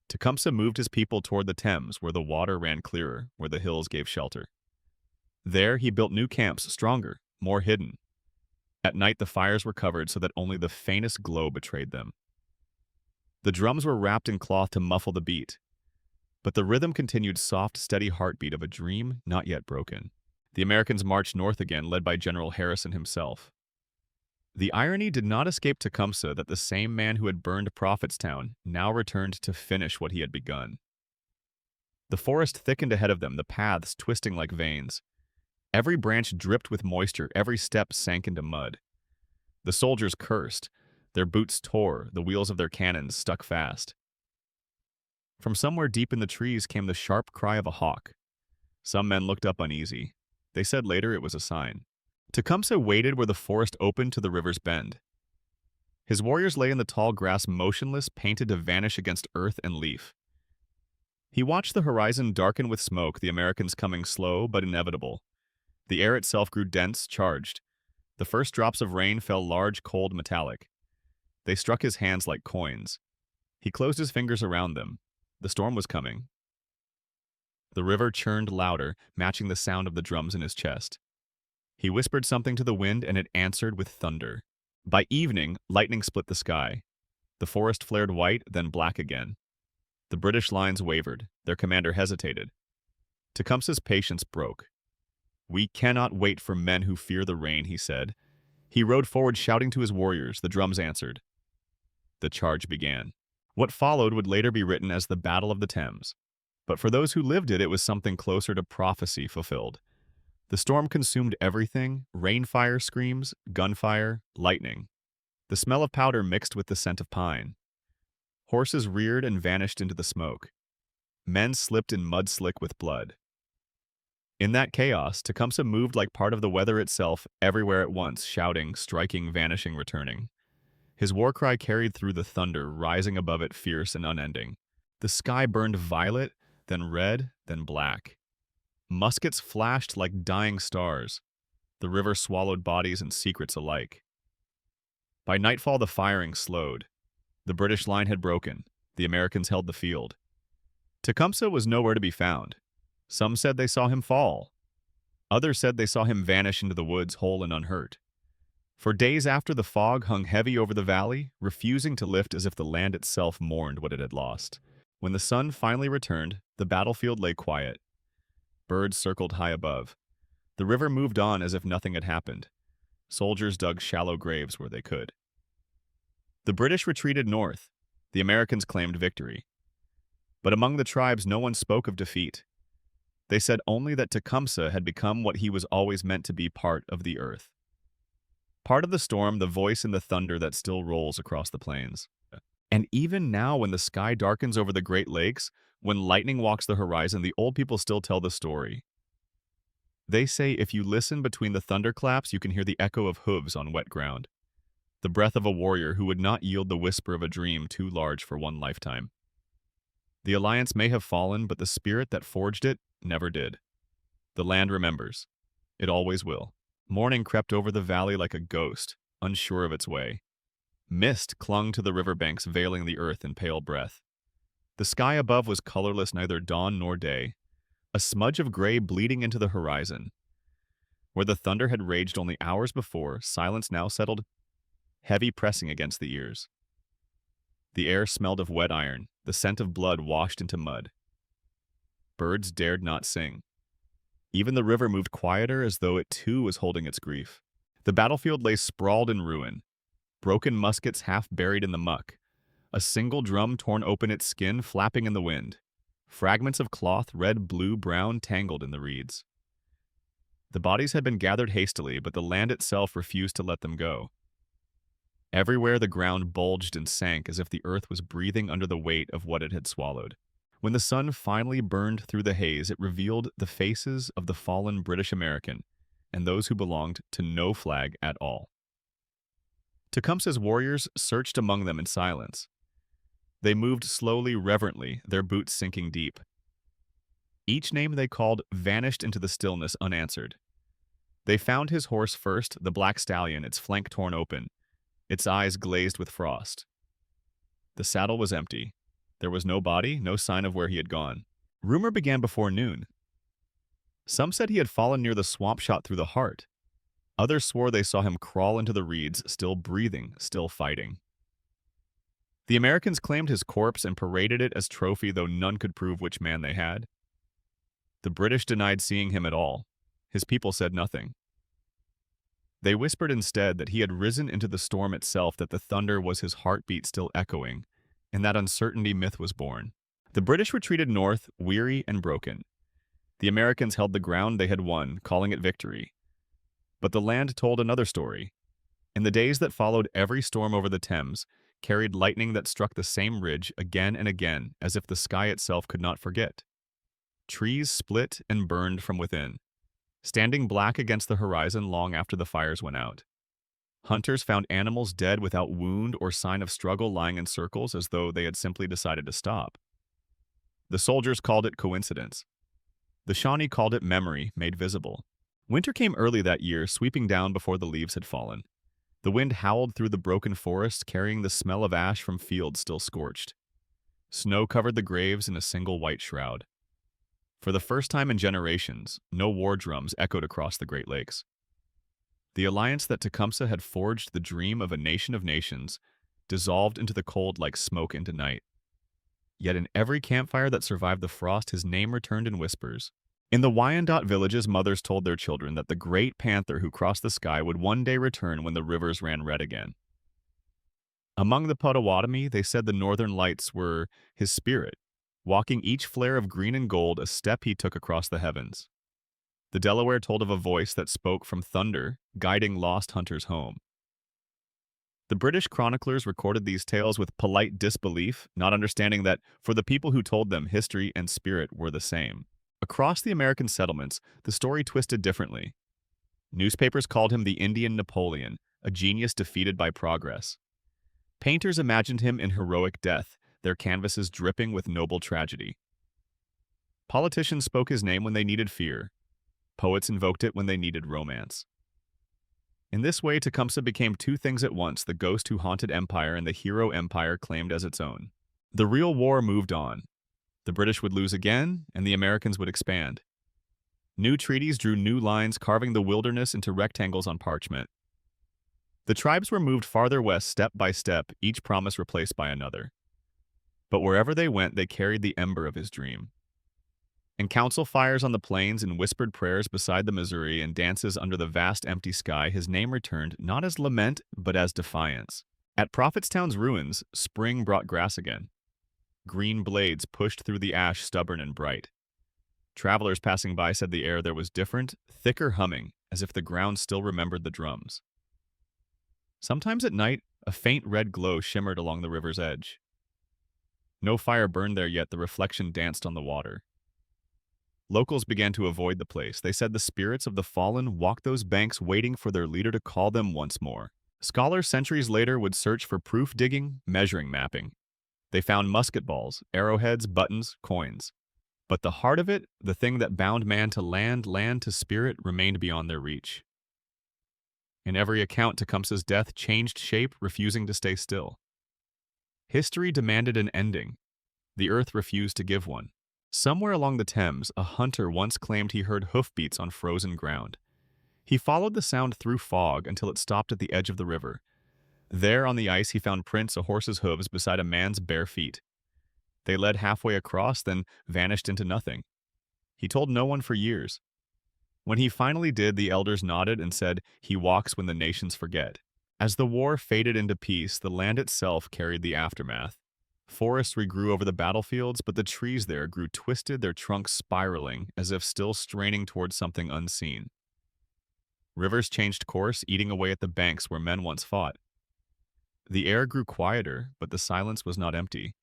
Tecumseh moved his people toward the Thames, where the water ran clearer, where the hills gave shelter. There he built new camps, stronger, more hidden. At night the fires were covered so that only the faintest glow betrayed them. The drums were wrapped in cloth to muffle the beat. But the rhythm continued, soft, steady heartbeat of a dream not yet broken. The Americans marched north again, led by General Harrison himself. The irony did not escape Tecumseh that the same man who had burned Prophetstown now returned to finish what he had begun. The forest thickened ahead of them, the paths twisting like veins. Every branch dripped with moisture, every step sank into mud. The soldiers cursed. Their boots tore, the wheels of their cannons stuck fast. From somewhere deep in the trees came the sharp cry of a hawk. Some men looked up uneasy. They said later it was a sign. Tecumseh waited where the forest opened to the river's bend. His warriors lay in the tall grass, motionless, painted to vanish against earth and leaf. He watched the horizon darken with smoke, the Americans coming slow but inevitable. The air itself grew dense, charged. The first drops of rain fell large, cold, metallic. They struck his hands like coins. He closed his fingers around them. The storm was coming. The river churned louder, matching the sound of the drums in his chest. He whispered something to the wind, and it answered with thunder. By evening, lightning split the sky. The forest flared white, then black again. The British lines wavered. Their commander hesitated. Tecumseh's patience broke. "We cannot wait for men who fear the rain," he said. He rode forward, shouting to his warriors. The drums answered. The charge began. What followed would later be written as the Battle of the Thames. But for those who lived it, it was something closer to prophecy fulfilled. The storm consumed everything: rainfire screams, gunfire, lightning. The smell of powder mixed with the scent of pine. Horses reared and vanished into the smoke. Men slipped in mud slick with blood. In that chaos, Tecumseh moved like part of the weather itself, everywhere at once, shouting, striking, vanishing, returning. His war cry carried through the thunder, rising above it fierce and unending. The sky burned violet, then red, then black. Muskets flashed like dying stars. The river swallowed bodies and secrets alike. By nightfall, the firing slowed. The British line had broken. The Americans held the field. Tecumseh was nowhere to be found. Some said they saw him fall. Others said they saw him vanish into the woods whole and unhurt. For days after, the fog hung heavy over the valley, refusing to lift, as if the land itself mourned what it had lost. When the sun finally returned, the battlefield lay quiet. Birds circled high above. The river moved on as if nothing had happened. Soldiers dug shallow graves where they could. The British retreated north. The Americans claimed victory. But among the tribes, no one spoke of defeat. They said only that Tecumseh had become what he was always meant to be, part of the earth. Part of the storm, the voice in the thunder that still rolls across the plains. And even now, when the sky darkens over the Great Lakes, when lightning walks the horizon, the old people still tell the story. They say if you listen between the thunderclaps, you can hear the echo of hooves on wet ground. The breath of a warrior who would not yield the whisper of a dream too large for one lifetime. The alliance may have fallen, but the spirit that forged it never did. The land remembers. It always will. Morning crept over the valley like a ghost, unsure of its way. Mist clung to the riverbanks, veiling the earth in pale breath. The sky above was colorless, neither dawn nor day, a smudge of gray bleeding into the horizon. Where the thunder had raged only hours before, silence now settled, heavy pressing against the ears. The air smelled of wet iron, the scent of blood washed into mud. Birds dared not sing. Even the river moved quieter, as though it too was holding its grief. The battlefield lay sprawled in ruin, broken muskets half buried in the muck, a single drum torn open, its skin flapping in the wind, fragments of cloth, red, blue, brown, tangled in the reeds. The bodies had been gathered hastily, but the land itself refused to let them go. Everywhere the ground bulged and sank as if the earth was breathing under the weight of what it had swallowed. When the sun finally burned through the haze, it revealed the faces of the fallen British American and those who belonged to no flag at all. Tecumseh's warriors searched among them in silence. They moved slowly, reverently, their boots sinking deep. Each name they called vanished into the stillness unanswered. They found his horse first, the black stallion, its flank torn open, its eyes glazed with frost. The saddle was empty. There was no body, no sign of where he had gone. Rumor began before noon. Some said he had fallen near the swamp, shot through the heart. Others swore they saw him crawl into the reeds, still breathing, still fighting. The Americans claimed his corpse and paraded it as trophy, though none could prove which man they had. The British denied seeing him at all. His people said nothing. They whispered instead that he had risen into the storm itself, that the thunder was his heartbeat still echoing, and that uncertainty myth was born. The British retreated north, weary and broken. The Americans held the ground they had won, calling it victory. But the land told another story. In the days that followed, every storm over the Thames carried lightning that struck the same ridge again and again, as if the sky itself could not forget. Trees split and burned from within, standing black against the horizon long after the fires went out. Hunters found animals dead without wound or sign of struggle, lying in circles as though they had simply decided to stop. The soldiers called it coincidence. The Shawnee called it memory made visible. Winter came early that year, sweeping down before the leaves had fallen. The wind howled through the broken forest, carrying the smell of ash from fields still scorched. Snow covered the graves in a single white shroud. For the first time in generations, no war drums echoed across the Great Lakes. The alliance that Tecumseh had forged, the dream of a nation of nations, dissolved into the cold like smoke into night. Yet in every campfire that survived the frost, his name returned in whispers. In the Wyandot villages, mothers told their children that the great panther who crossed the sky would one day return when the rivers ran red again. Among the Potawatomi, they said the northern lights were his spirit, walking each flare of green and gold a step he took across the heavens. The Delaware told of a voice that spoke from thunder, guiding lost hunters home. The British chroniclers recorded these tales with polite disbelief, not understanding that, for the people who told them, history and spirit were the same. Across the American settlements, the story twisted differently. Newspapers called him the Indian Napoleon, a genius defeated by progress. Painters imagined him in heroic death, their canvases dripping with noble tragedy. Politicians spoke his name when they needed fear. Poets invoked it when they needed romance. In this way, Tecumseh became two things at once, the ghost who haunted empire and the hero empire claimed as its own. The real war moved on. The British would lose again, and the Americans would expand. New treaties drew new lines, carving the wilderness into rectangles on parchment. The tribes were moved farther west step by step, each promise replaced by another. But wherever they went, they carried the ember of his dream. And council fires on the plains and whispered prayers beside the Missouri and dances under the vast empty sky, his name returned not as lament, but as defiance. At Prophetstown's ruins, spring brought grass again. Green blades pushed through the ash stubborn and bright. Travelers passing by said the air there was different, thicker humming, as if the ground still remembered the drums. Sometimes at night, a faint red glow shimmered along the river's edge. No fire burned there yet, the reflection danced on the water. Locals began to avoid the place. They said the spirits of the fallen walked those banks waiting for their leader to call them once more. Scholars centuries later would search for proof digging, measuring mapping. They found musket balls, arrowheads, buttons, coins. But the heart of it, the thing that bound man to land, land to spirit, remained beyond their reach. In every account, Tecumseh's death changed shape, refusing to stay still. History demanded an ending. The earth refused to give one. Somewhere along the Thames, a hunter once claimed he heard hoofbeats on frozen ground. He followed the sound through fog until it stopped at the edge of the river. There on the ice he found prints of horse's hooves beside a man's bare feet. They led halfway across, then vanished into nothing. He told no one for years. When he finally did, the elders nodded and said, "He walks when the nations forget." As the war faded into peace, the land itself carried the aftermath. Forests regrew over the battlefields, but the trees there grew twisted, their trunks spiraling, as if still straining towards something unseen. Rivers changed course, eating away at the banks where men once fought. The air grew quieter, but the silence was not empty.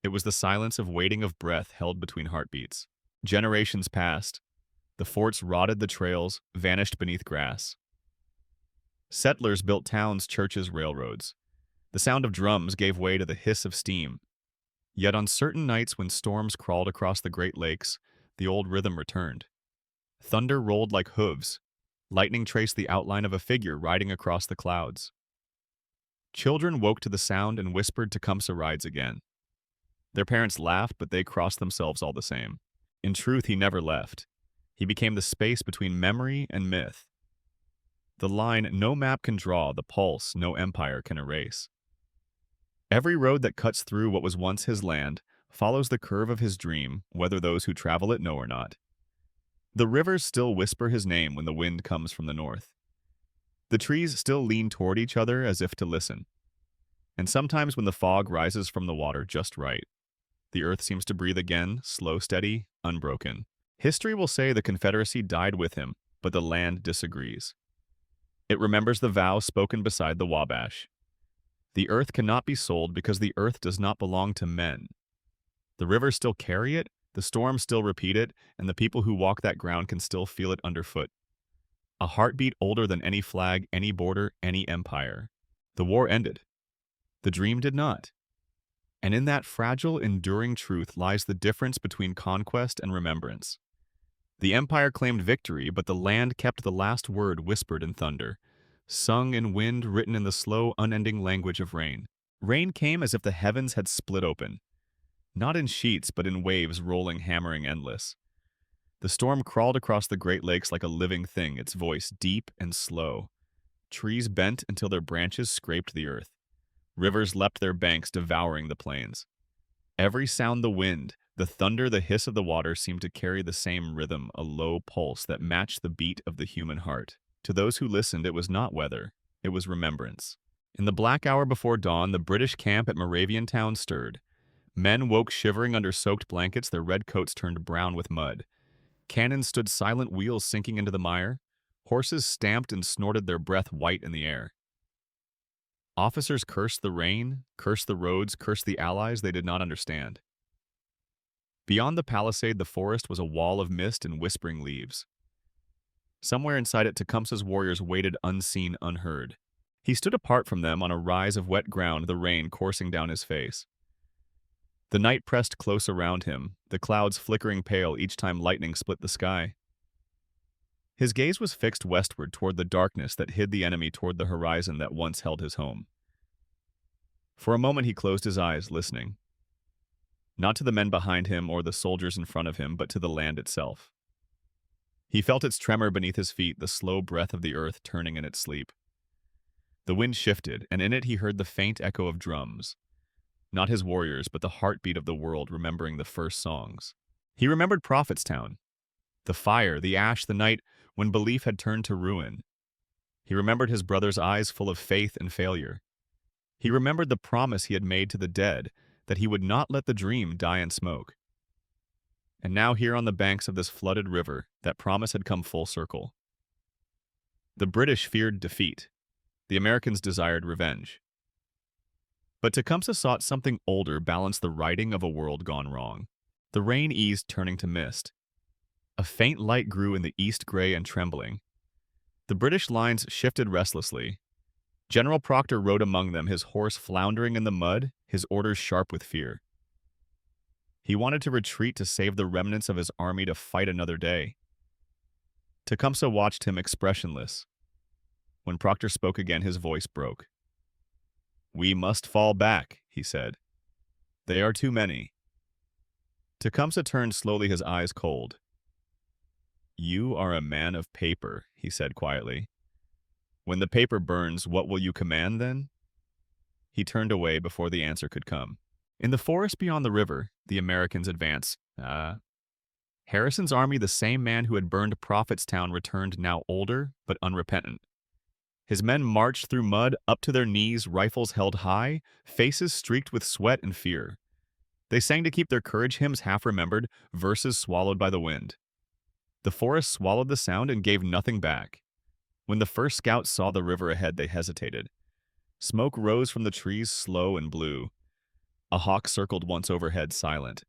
It was the silence of waiting of breath held between heartbeats. Generations passed. The forts rotted, the trails vanished beneath grass. Settlers built towns, churches, railroads. The sound of drums gave way to the hiss of steam. Yet on certain nights when storms crawled across the Great Lakes, the old rhythm returned. Thunder rolled like hooves. Lightning traced the outline of a figure riding across the clouds. Children woke to the sound and whispered, "Tecumseh rides again." Their parents laughed, but they crossed themselves all the same. In truth, he never left. He became the space between memory and myth. The line no map can draw, the pulse no empire can erase. Every road that cuts through what was once his land follows the curve of his dream, whether those who travel it know or not. The rivers still whisper his name when the wind comes from the north. The trees still lean toward each other as if to listen. And sometimes when the fog rises from the water just right, the earth seems to breathe again, slow, steady, unbroken. History will say the Confederacy died with him, but the land disagrees. It remembers the vow spoken beside the Wabash. The earth cannot be sold because the earth does not belong to men. The rivers still carry it, the storms still repeat it, and the people who walk that ground can still feel it underfoot. A heartbeat older than any flag, any border, any empire. The war ended. The dream did not. And in that fragile, enduring truth lies the difference between conquest and remembrance. The empire claimed victory, but the land kept the last word whispered in thunder, sung in wind, written in the slow, unending language of rain. Rain came as if the heavens had split open, not in sheets, but in waves rolling, hammering, endless. The storm crawled across the Great Lakes like a living thing, its voice deep and slow. Trees bent until their branches scraped the earth. Rivers leapt their banks, devouring the plains. Every sound, the wind, the thunder, the hiss of the water seemed to carry the same rhythm, a low pulse that matched the beat of the human heart. To those who listened, it was not weather, it was remembrance. In the black hour before dawn, the British camp at Moraviantown stirred. Men woke shivering under soaked blankets, their red coats turned brown with mud. Cannon stood silent, wheels sinking into the mire. Horses stamped and snorted, their breath white in the air. Officers cursed the rain, cursed the roads, cursed the allies they did not understand. Beyond the palisade, the forest was a wall of mist and whispering leaves. Somewhere inside it, Tecumseh's warriors waited unseen, unheard. He stood apart from them on a rise of wet ground, the rain coursing down his face. The night pressed close around him, the clouds flickering pale each time lightning split the sky. His gaze was fixed westward toward the darkness that hid the enemy, toward the horizon that once held his home. For a moment he closed his eyes, listening. Not to the men behind him or the soldiers in front of him, but to the land itself. He felt its tremor beneath his feet, the slow breath of the earth turning in its sleep. The wind shifted, and in it he heard the faint echo of drums. Not his warriors, but the heartbeat of the world remembering the first songs. He remembered Prophetstown, the fire, the ash, the night when belief had turned to ruin. He remembered his brother's eyes full of faith and failure. He remembered the promise he had made to the dead that he would not let the dream die in smoke. And now here on the banks of this flooded river, that promise had come full circle. The British feared defeat. The Americans desired revenge. But Tecumseh sought something older balanced the writing of a world gone wrong. The rain eased, turning to mist. A faint light grew in the east, gray and trembling. The British lines shifted restlessly. General Proctor rode among them, his horse floundering in the mud, his orders sharp with fear. He wanted to retreat to save the remnants of his army to fight another day. Tecumseh watched him expressionless. When Proctor spoke again, his voice broke. "We must fall back," he said. "They are too many." Tecumseh turned slowly, his eyes cold. "You are a man of paper," he said quietly. "When the paper burns, what will you command then?" He turned away before the answer could come. In the forest beyond the river, the Americans advanced. Harrison's army, the same man who had burned Prophetstown, returned now older but unrepentant. His men marched through mud up to their knees, rifles held high, faces streaked with sweat and fear. They sang to keep their courage hymns half-remembered, verses swallowed by the wind. The forest swallowed the sound and gave nothing back. When the first scouts saw the river ahead, they hesitated. Smoke rose from the trees, slow and blue. A hawk circled once overhead, silent.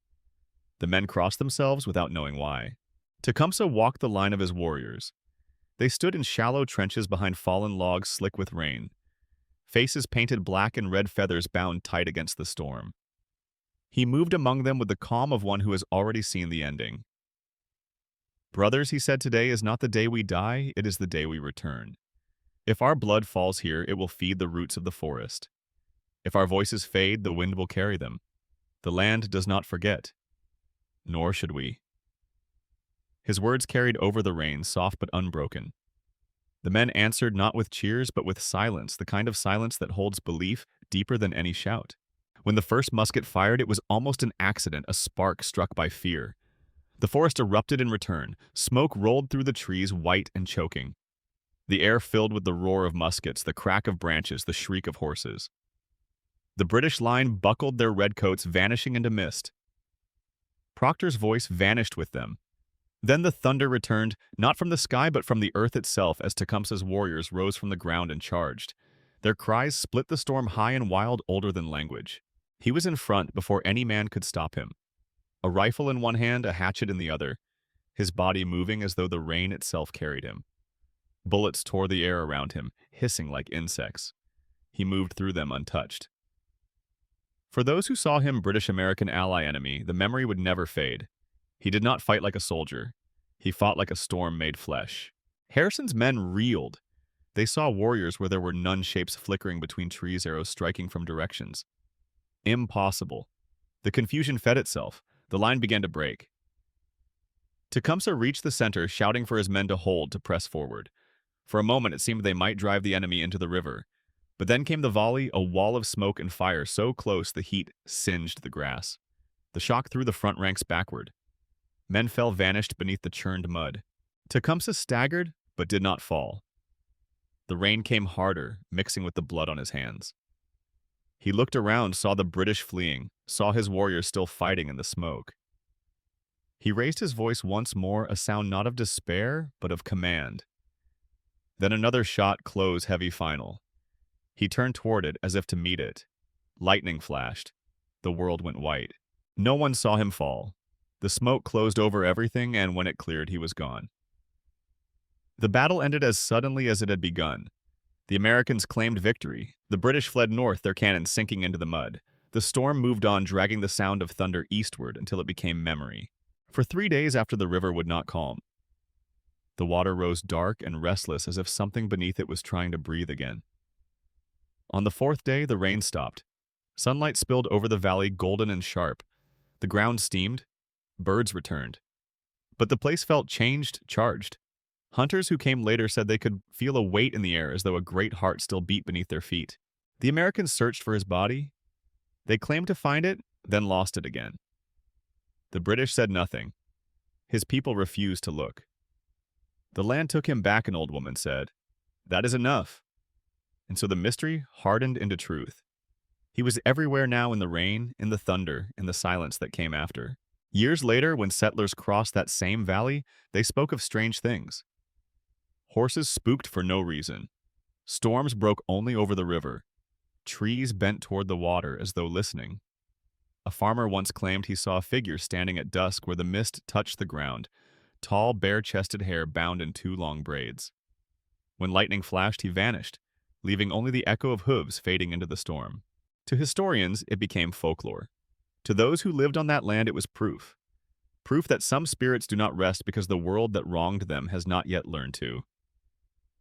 The men crossed themselves without knowing why. Tecumseh walked the line of his warriors. They stood in shallow trenches behind fallen logs slick with rain. Faces painted black and red, feathers bound tight against the storm. He moved among them with the calm of one who has already seen the ending. "Brothers," he said, "today is not the day we die, it is the day we return. If our blood falls here, it will feed the roots of the forest. If our voices fade, the wind will carry them. The land does not forget. Nor should we." His words carried over the rain, soft but unbroken. The men answered not with cheers, but with silence, the kind of silence that holds belief deeper than any shout. When the first musket fired, it was almost an accident, a spark struck by fear. The forest erupted in return. Smoke rolled through the trees, white and choking. The air filled with the roar of muskets, the crack of branches, the shriek of horses. The British line buckled their redcoats, vanishing into mist. Proctor's voice vanished with them. Then the thunder returned, not from the sky but from the earth itself, as Tecumseh's warriors rose from the ground and charged. Their cries split the storm, high and wild, older than language. He was in front before any man could stop him. A rifle in one hand, a hatchet in the other, his body moving as though the rain itself carried him. Bullets tore the air around him, hissing like insects. He moved through them untouched. For those who saw him British-American ally enemy, the memory would never fade. He did not fight like a soldier. He fought like a storm made flesh. Harrison's men reeled. They saw warriors where there were nun shapes flickering between trees, arrows striking from directions. Impossible. The confusion fed itself. The line began to break. Tecumseh reached the center, shouting for his men to hold, to press forward. For a moment it seemed they might drive the enemy into the river. But then came the volley, a wall of smoke and fire so close the heat singed the grass. The shock threw the front ranks backward. Men fell, vanished beneath the churned mud. Tecumseh staggered, but did not fall. The rain came harder, mixing with the blood on his hands. He looked around, saw the British fleeing, saw his warriors still fighting in the smoke. He raised his voice once more, a sound not of despair, but of command. Then another shot, close, heavy, final. He turned toward it as if to meet it. Lightning flashed. The world went white. No one saw him fall. The smoke closed over everything, and when it cleared, he was gone. The battle ended as suddenly as it had begun. The Americans claimed victory. The British fled north, their cannon sinking into the mud. The storm moved on, dragging the sound of thunder eastward until it became memory. For 3 days after, the river would not calm. The water rose dark and restless, as if something beneath it was trying to breathe again. On the 4th day, the rain stopped. Sunlight spilled over the valley, golden and sharp. The ground steamed. Birds returned. But the place felt changed, charged. Hunters who came later said they could feel a weight in the air, as though a great heart still beat beneath their feet. The Americans searched for his body. They claimed to find it, then lost it again. The British said nothing. His people refused to look. "The land took him back," an old woman said. "That is enough." And so the mystery hardened into truth. He was everywhere now, in the rain, in the thunder, in the silence that came after. Years later, when settlers crossed that same valley, they spoke of strange things. Horses spooked for no reason. Storms broke only over the river. Trees bent toward the water as though listening. A farmer once claimed he saw a figure standing at dusk where the mist touched the ground, tall, bare-chested hair bound in two long braids. When lightning flashed, he vanished, leaving only the echo of hooves fading into the storm. To historians, it became folklore. To those who lived on that land, it was proof. Proof that some spirits do not rest because the world that wronged them has not yet learned to.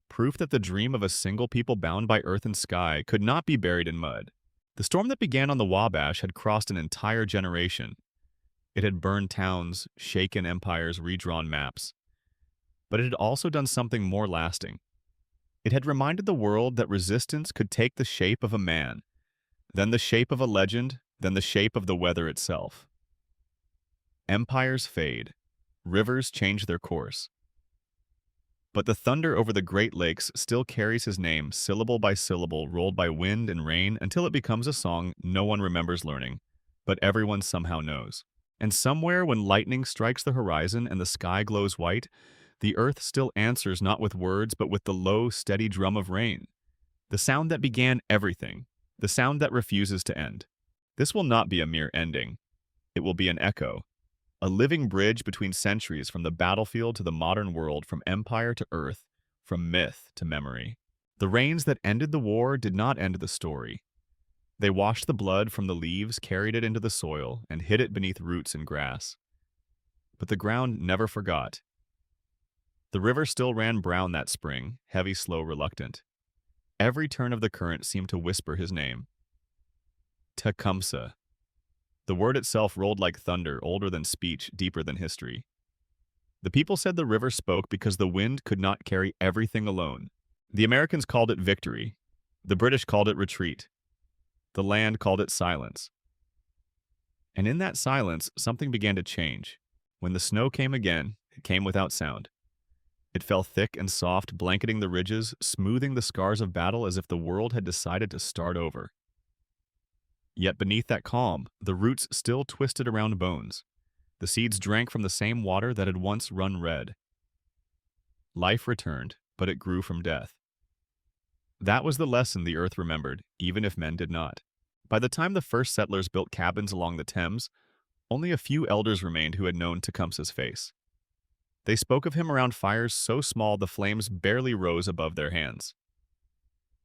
Proof that the dream of a single people bound by earth and sky could not be buried in mud. The storm that began on the Wabash had crossed an entire generation. It had burned towns, shaken empires, redrawn maps. But it had also done something more lasting. It had reminded the world that resistance could take the shape of a man, then the shape of a legend, then the shape of the weather itself. Empires fade. Rivers change their course. But the thunder over the Great Lakes still carries his name, syllable by syllable, rolled by wind and rain, until it becomes a song no one remembers learning, but everyone somehow knows. And somewhere, when lightning strikes the horizon and the sky glows white, the earth still answers not with words, but with the low, steady drum of rain. The sound that began everything. The sound that refuses to end. This will not be a mere ending. It will be an echo. A living bridge between centuries, from the battlefield to the modern world, from empire to earth, from myth to memory. The rains that ended the war did not end the story. They washed the blood from the leaves, carried it into the soil, and hid it beneath roots and grass. But the ground never forgot. The river still ran brown that spring, heavy, slow, reluctant. Every turn of the current seemed to whisper his name. Tecumseh. The word itself rolled like thunder, older than speech, deeper than history. The people said the river spoke because the wind could not carry everything alone. The Americans called it victory. The British called it retreat. The land called it silence. And in that silence, something began to change. When the snow came again, it came without sound. It fell thick and soft, blanketing the ridges, smoothing the scars of battle as if the world had decided to start over. Yet beneath that calm, the roots still twisted around bones. The seeds drank from the same water that had once run red. Life returned, but it grew from death. That was the lesson the earth remembered, even if men did not. By the time the first settlers built cabins along the Thames, only a few elders remained who had known Tecumseh's face. They spoke of him around fires so small the flames barely rose above their hands.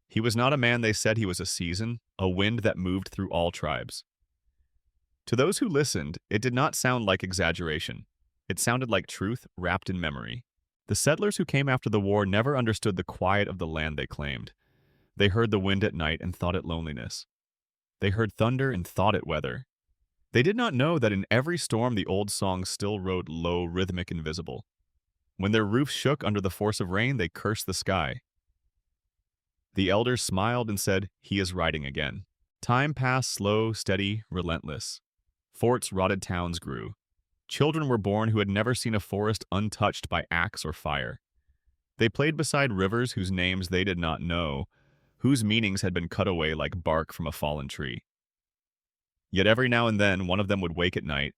He was not a man, they said. He was a season, a wind that moved through all tribes. To those who listened, it did not sound like exaggeration. It sounded like truth wrapped in memory. The settlers who came after the war never understood the quiet of the land they claimed. They heard the wind at night and thought it loneliness. They heard thunder and thought it weather. They did not know that in every storm the old songs still rode low, rhythmic, invisible. When their roofs shook under the force of rain, they cursed the sky. The elders smiled and said, "He is riding again." Time passed, slow, steady, relentless. Forts, rotted towns grew. Children were born who had never seen a forest untouched by axe or fire. They played beside rivers whose names they did not know, whose meanings had been cut away like bark from a fallen tree. Yet every now and then one of them would wake at night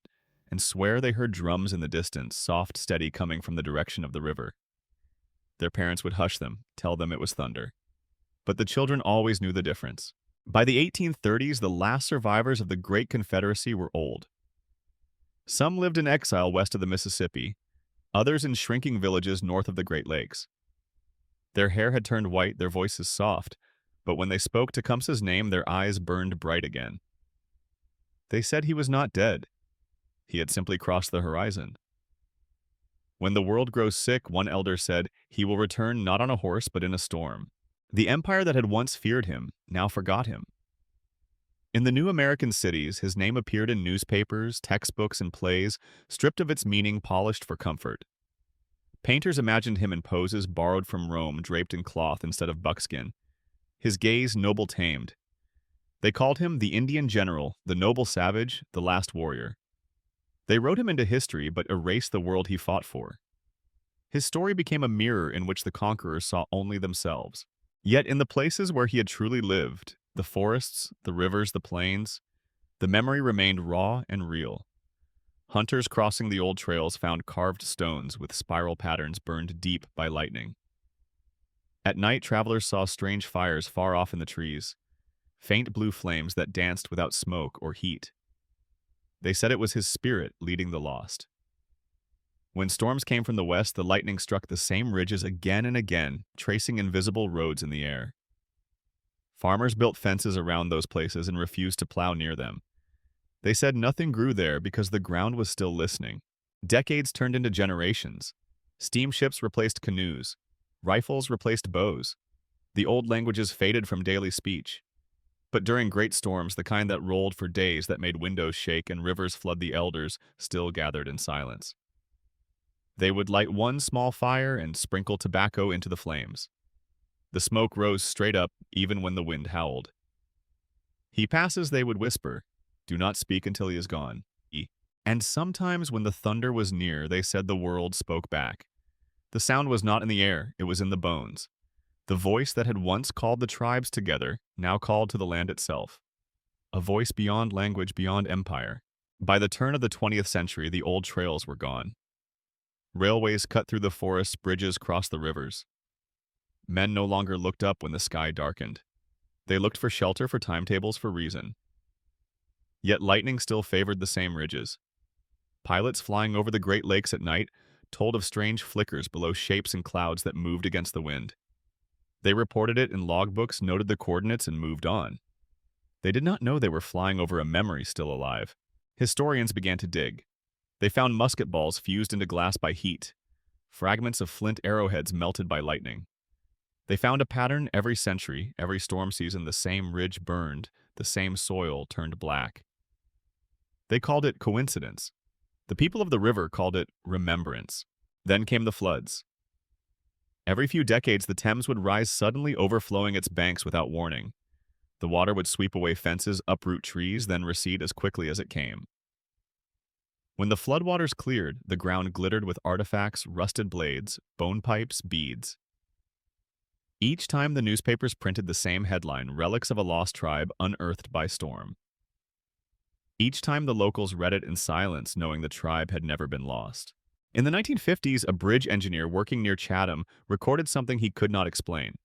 and swear they heard drums in the distance, soft, steady, coming from the direction of the river. Their parents would hush them, tell them it was thunder. But the children always knew the difference. By the 1830s, the last survivors of the Great Confederacy were old. Some lived in exile west of the Mississippi, others in shrinking villages north of the Great Lakes. Their hair had turned white, their voices soft, but when they spoke Tecumseh's name, their eyes burned bright again. They said he was not dead. He had simply crossed the horizon. When the world grows sick, one elder said, he will return not on a horse but in a storm. The empire that had once feared him now forgot him. In the new American cities, his name appeared in newspapers, textbooks, and plays, stripped of its meaning, polished for comfort. Painters imagined him in poses borrowed from Rome, draped in cloth instead of buckskin. His gaze noble tamed. They called him the Indian general, the noble savage, the last warrior. They wrote him into history but erased the world he fought for. His story became a mirror in which the conquerors saw only themselves. Yet in the places where he had truly lived, the forests, the rivers, the plains, the memory remained raw and real. Hunters crossing the old trails found carved stones with spiral patterns burned deep by lightning. At night, travelers saw strange fires far off in the trees, faint blue flames that danced without smoke or heat. They said it was his spirit leading the lost. When storms came from the west, the lightning struck the same ridges again and again, tracing invisible roads in the air. Farmers built fences around those places and refused to plow near them. They said nothing grew there because the ground was still listening. Decades turned into generations. Steamships replaced canoes. Rifles replaced bows. The old languages faded from daily speech. But during great storms, the kind that rolled for days that made windows shake and rivers flood, the elders still gathered in silence. They would light one small fire and sprinkle tobacco into the flames. The smoke rose straight up even when the wind howled. "He passes," they would whisper. "Do not speak until he is gone." And sometimes when the thunder was near, they said the world spoke back. The sound was not in the air, it was in the bones. The voice that had once called the tribes together now called to the land itself. A voice beyond language, beyond empire. By the turn of the 20th century, the old trails were gone. Railways cut through the forests, bridges crossed the rivers. Men no longer looked up when the sky darkened. They looked for shelter, for timetables, for reason. Yet lightning still favored the same ridges. Pilots flying over the Great Lakes at night told of strange flickers below, shapes and clouds that moved against the wind. They reported it in logbooks, noted the coordinates, and moved on. They did not know they were flying over a memory still alive. Historians began to dig. They found musket balls fused into glass by heat, fragments of flint arrowheads melted by lightning. They found a pattern every century, every storm season. The same ridge burned, the same soil turned black. They called it coincidence. The people of the river called it remembrance. Then came the floods. Every few decades, the Thames would rise suddenly, overflowing its banks without warning. The water would sweep away fences, uproot trees, then recede as quickly as it came. When the floodwaters cleared, the ground glittered with artifacts, rusted blades, bone pipes, beads. Each time the newspapers printed the same headline, "Relics of a Lost Tribe Unearthed by Storm." Each time the locals read it in silence, knowing the tribe had never been lost. In the 1950s, a bridge engineer working near Chatham recorded something he could not explain.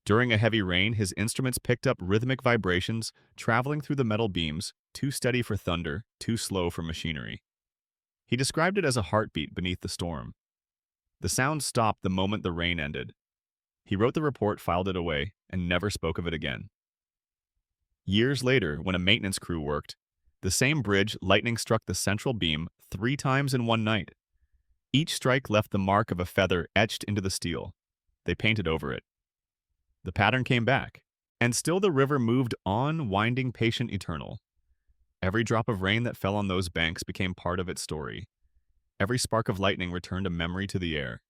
During a heavy rain, his instruments picked up rhythmic vibrations traveling through the metal beams, too steady for thunder, too slow for machinery. He described it as a heartbeat beneath the storm. The sound stopped the moment the rain ended. He wrote the report, filed it away, and never spoke of it again. Years later, when a maintenance crew worked, the same bridge, lightning struck the central beam 3 times in one night. Each strike left the mark of a feather etched into the steel. They painted over it. The pattern came back, and still the river moved on, winding, patient, eternal. Every drop of rain that fell on those banks became part of its story. Every spark of lightning returned a memory to the air.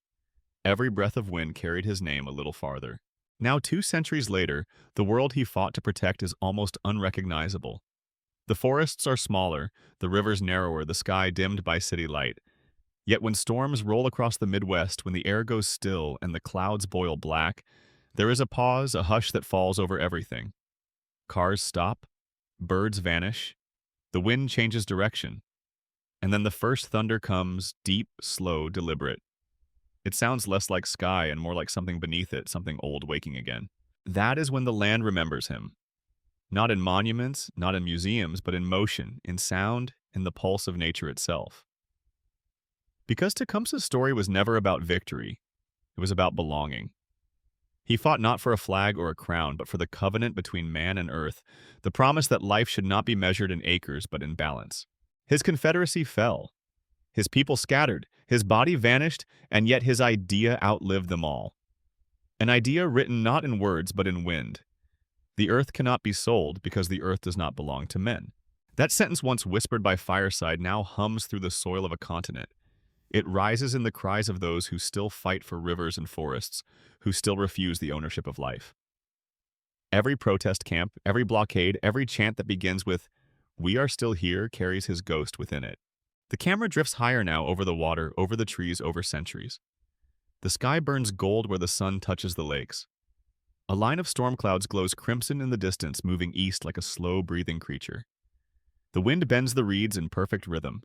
Every breath of wind carried his name a little farther. Now, 2 centuries later, the world he fought to protect is almost unrecognizable. The forests are smaller, the rivers narrower, the sky dimmed by city light. Yet when storms roll across the Midwest, when the air goes still and the clouds boil black, there is a pause, a hush that falls over everything. Cars stop, birds vanish, the wind changes direction, and then the first thunder comes, deep, slow, deliberate. It sounds less like sky and more like something beneath it, something old waking again. That is when the land remembers him. Not in monuments, not in museums, but in motion, in sound, in the pulse of nature itself. Because Tecumseh's story was never about victory, it was about belonging. He fought not for a flag or a crown, but for the covenant between man and earth, the promise that life should not be measured in acres, but in balance. His Confederacy fell. His people scattered, his body vanished, and yet his idea outlived them all. An idea written not in words, but in wind. The earth cannot be sold because the earth does not belong to men. That sentence, once whispered by fireside, now hums through the soil of a continent. It rises in the cries of those who still fight for rivers and forests, who still refuse the ownership of life. Every protest camp, every blockade, every chant that begins with, "We are still here," carries his ghost within it. The camera drifts higher now over the water, over the trees, over centuries. The sky burns gold where the sun touches the lakes. A line of storm clouds glows crimson in the distance, moving east like a slow-breathing creature. The wind bends the reeds in perfect rhythm.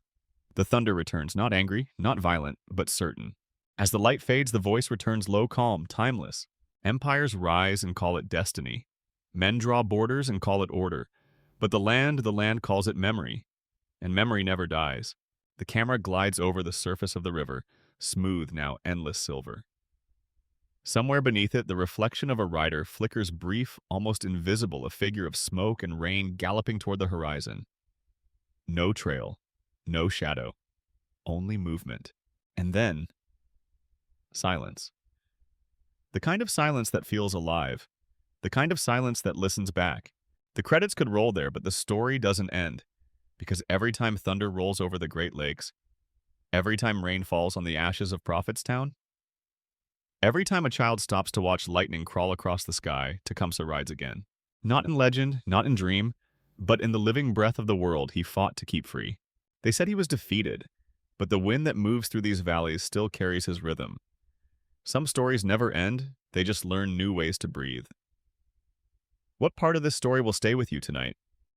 The thunder returns, not angry, not violent, but certain. As the light fades, the voice returns low, calm, timeless. Empires rise and call it destiny. Men draw borders and call it order. But the land calls it memory. And memory never dies. The camera glides over the surface of the river, smooth now, endless silver. Somewhere beneath it, the reflection of a rider flickers brief, almost invisible, a figure of smoke and rain galloping toward the horizon. No trail, no shadow, only movement. And then, silence. The kind of silence that feels alive. The kind of silence that listens back. The credits could roll there, but the story doesn't end. Because every time thunder rolls over the Great Lakes, every time rain falls on the ashes of Prophetstown, every time a child stops to watch lightning crawl across the sky, Tecumseh rides again. Not in legend, not in dream, but in the living breath of the world he fought to keep free. They said he was defeated, but the wind that moves through these valleys still carries his rhythm. Some stories never end, they just learn new ways to breathe. What part of this story will stay with you tonight?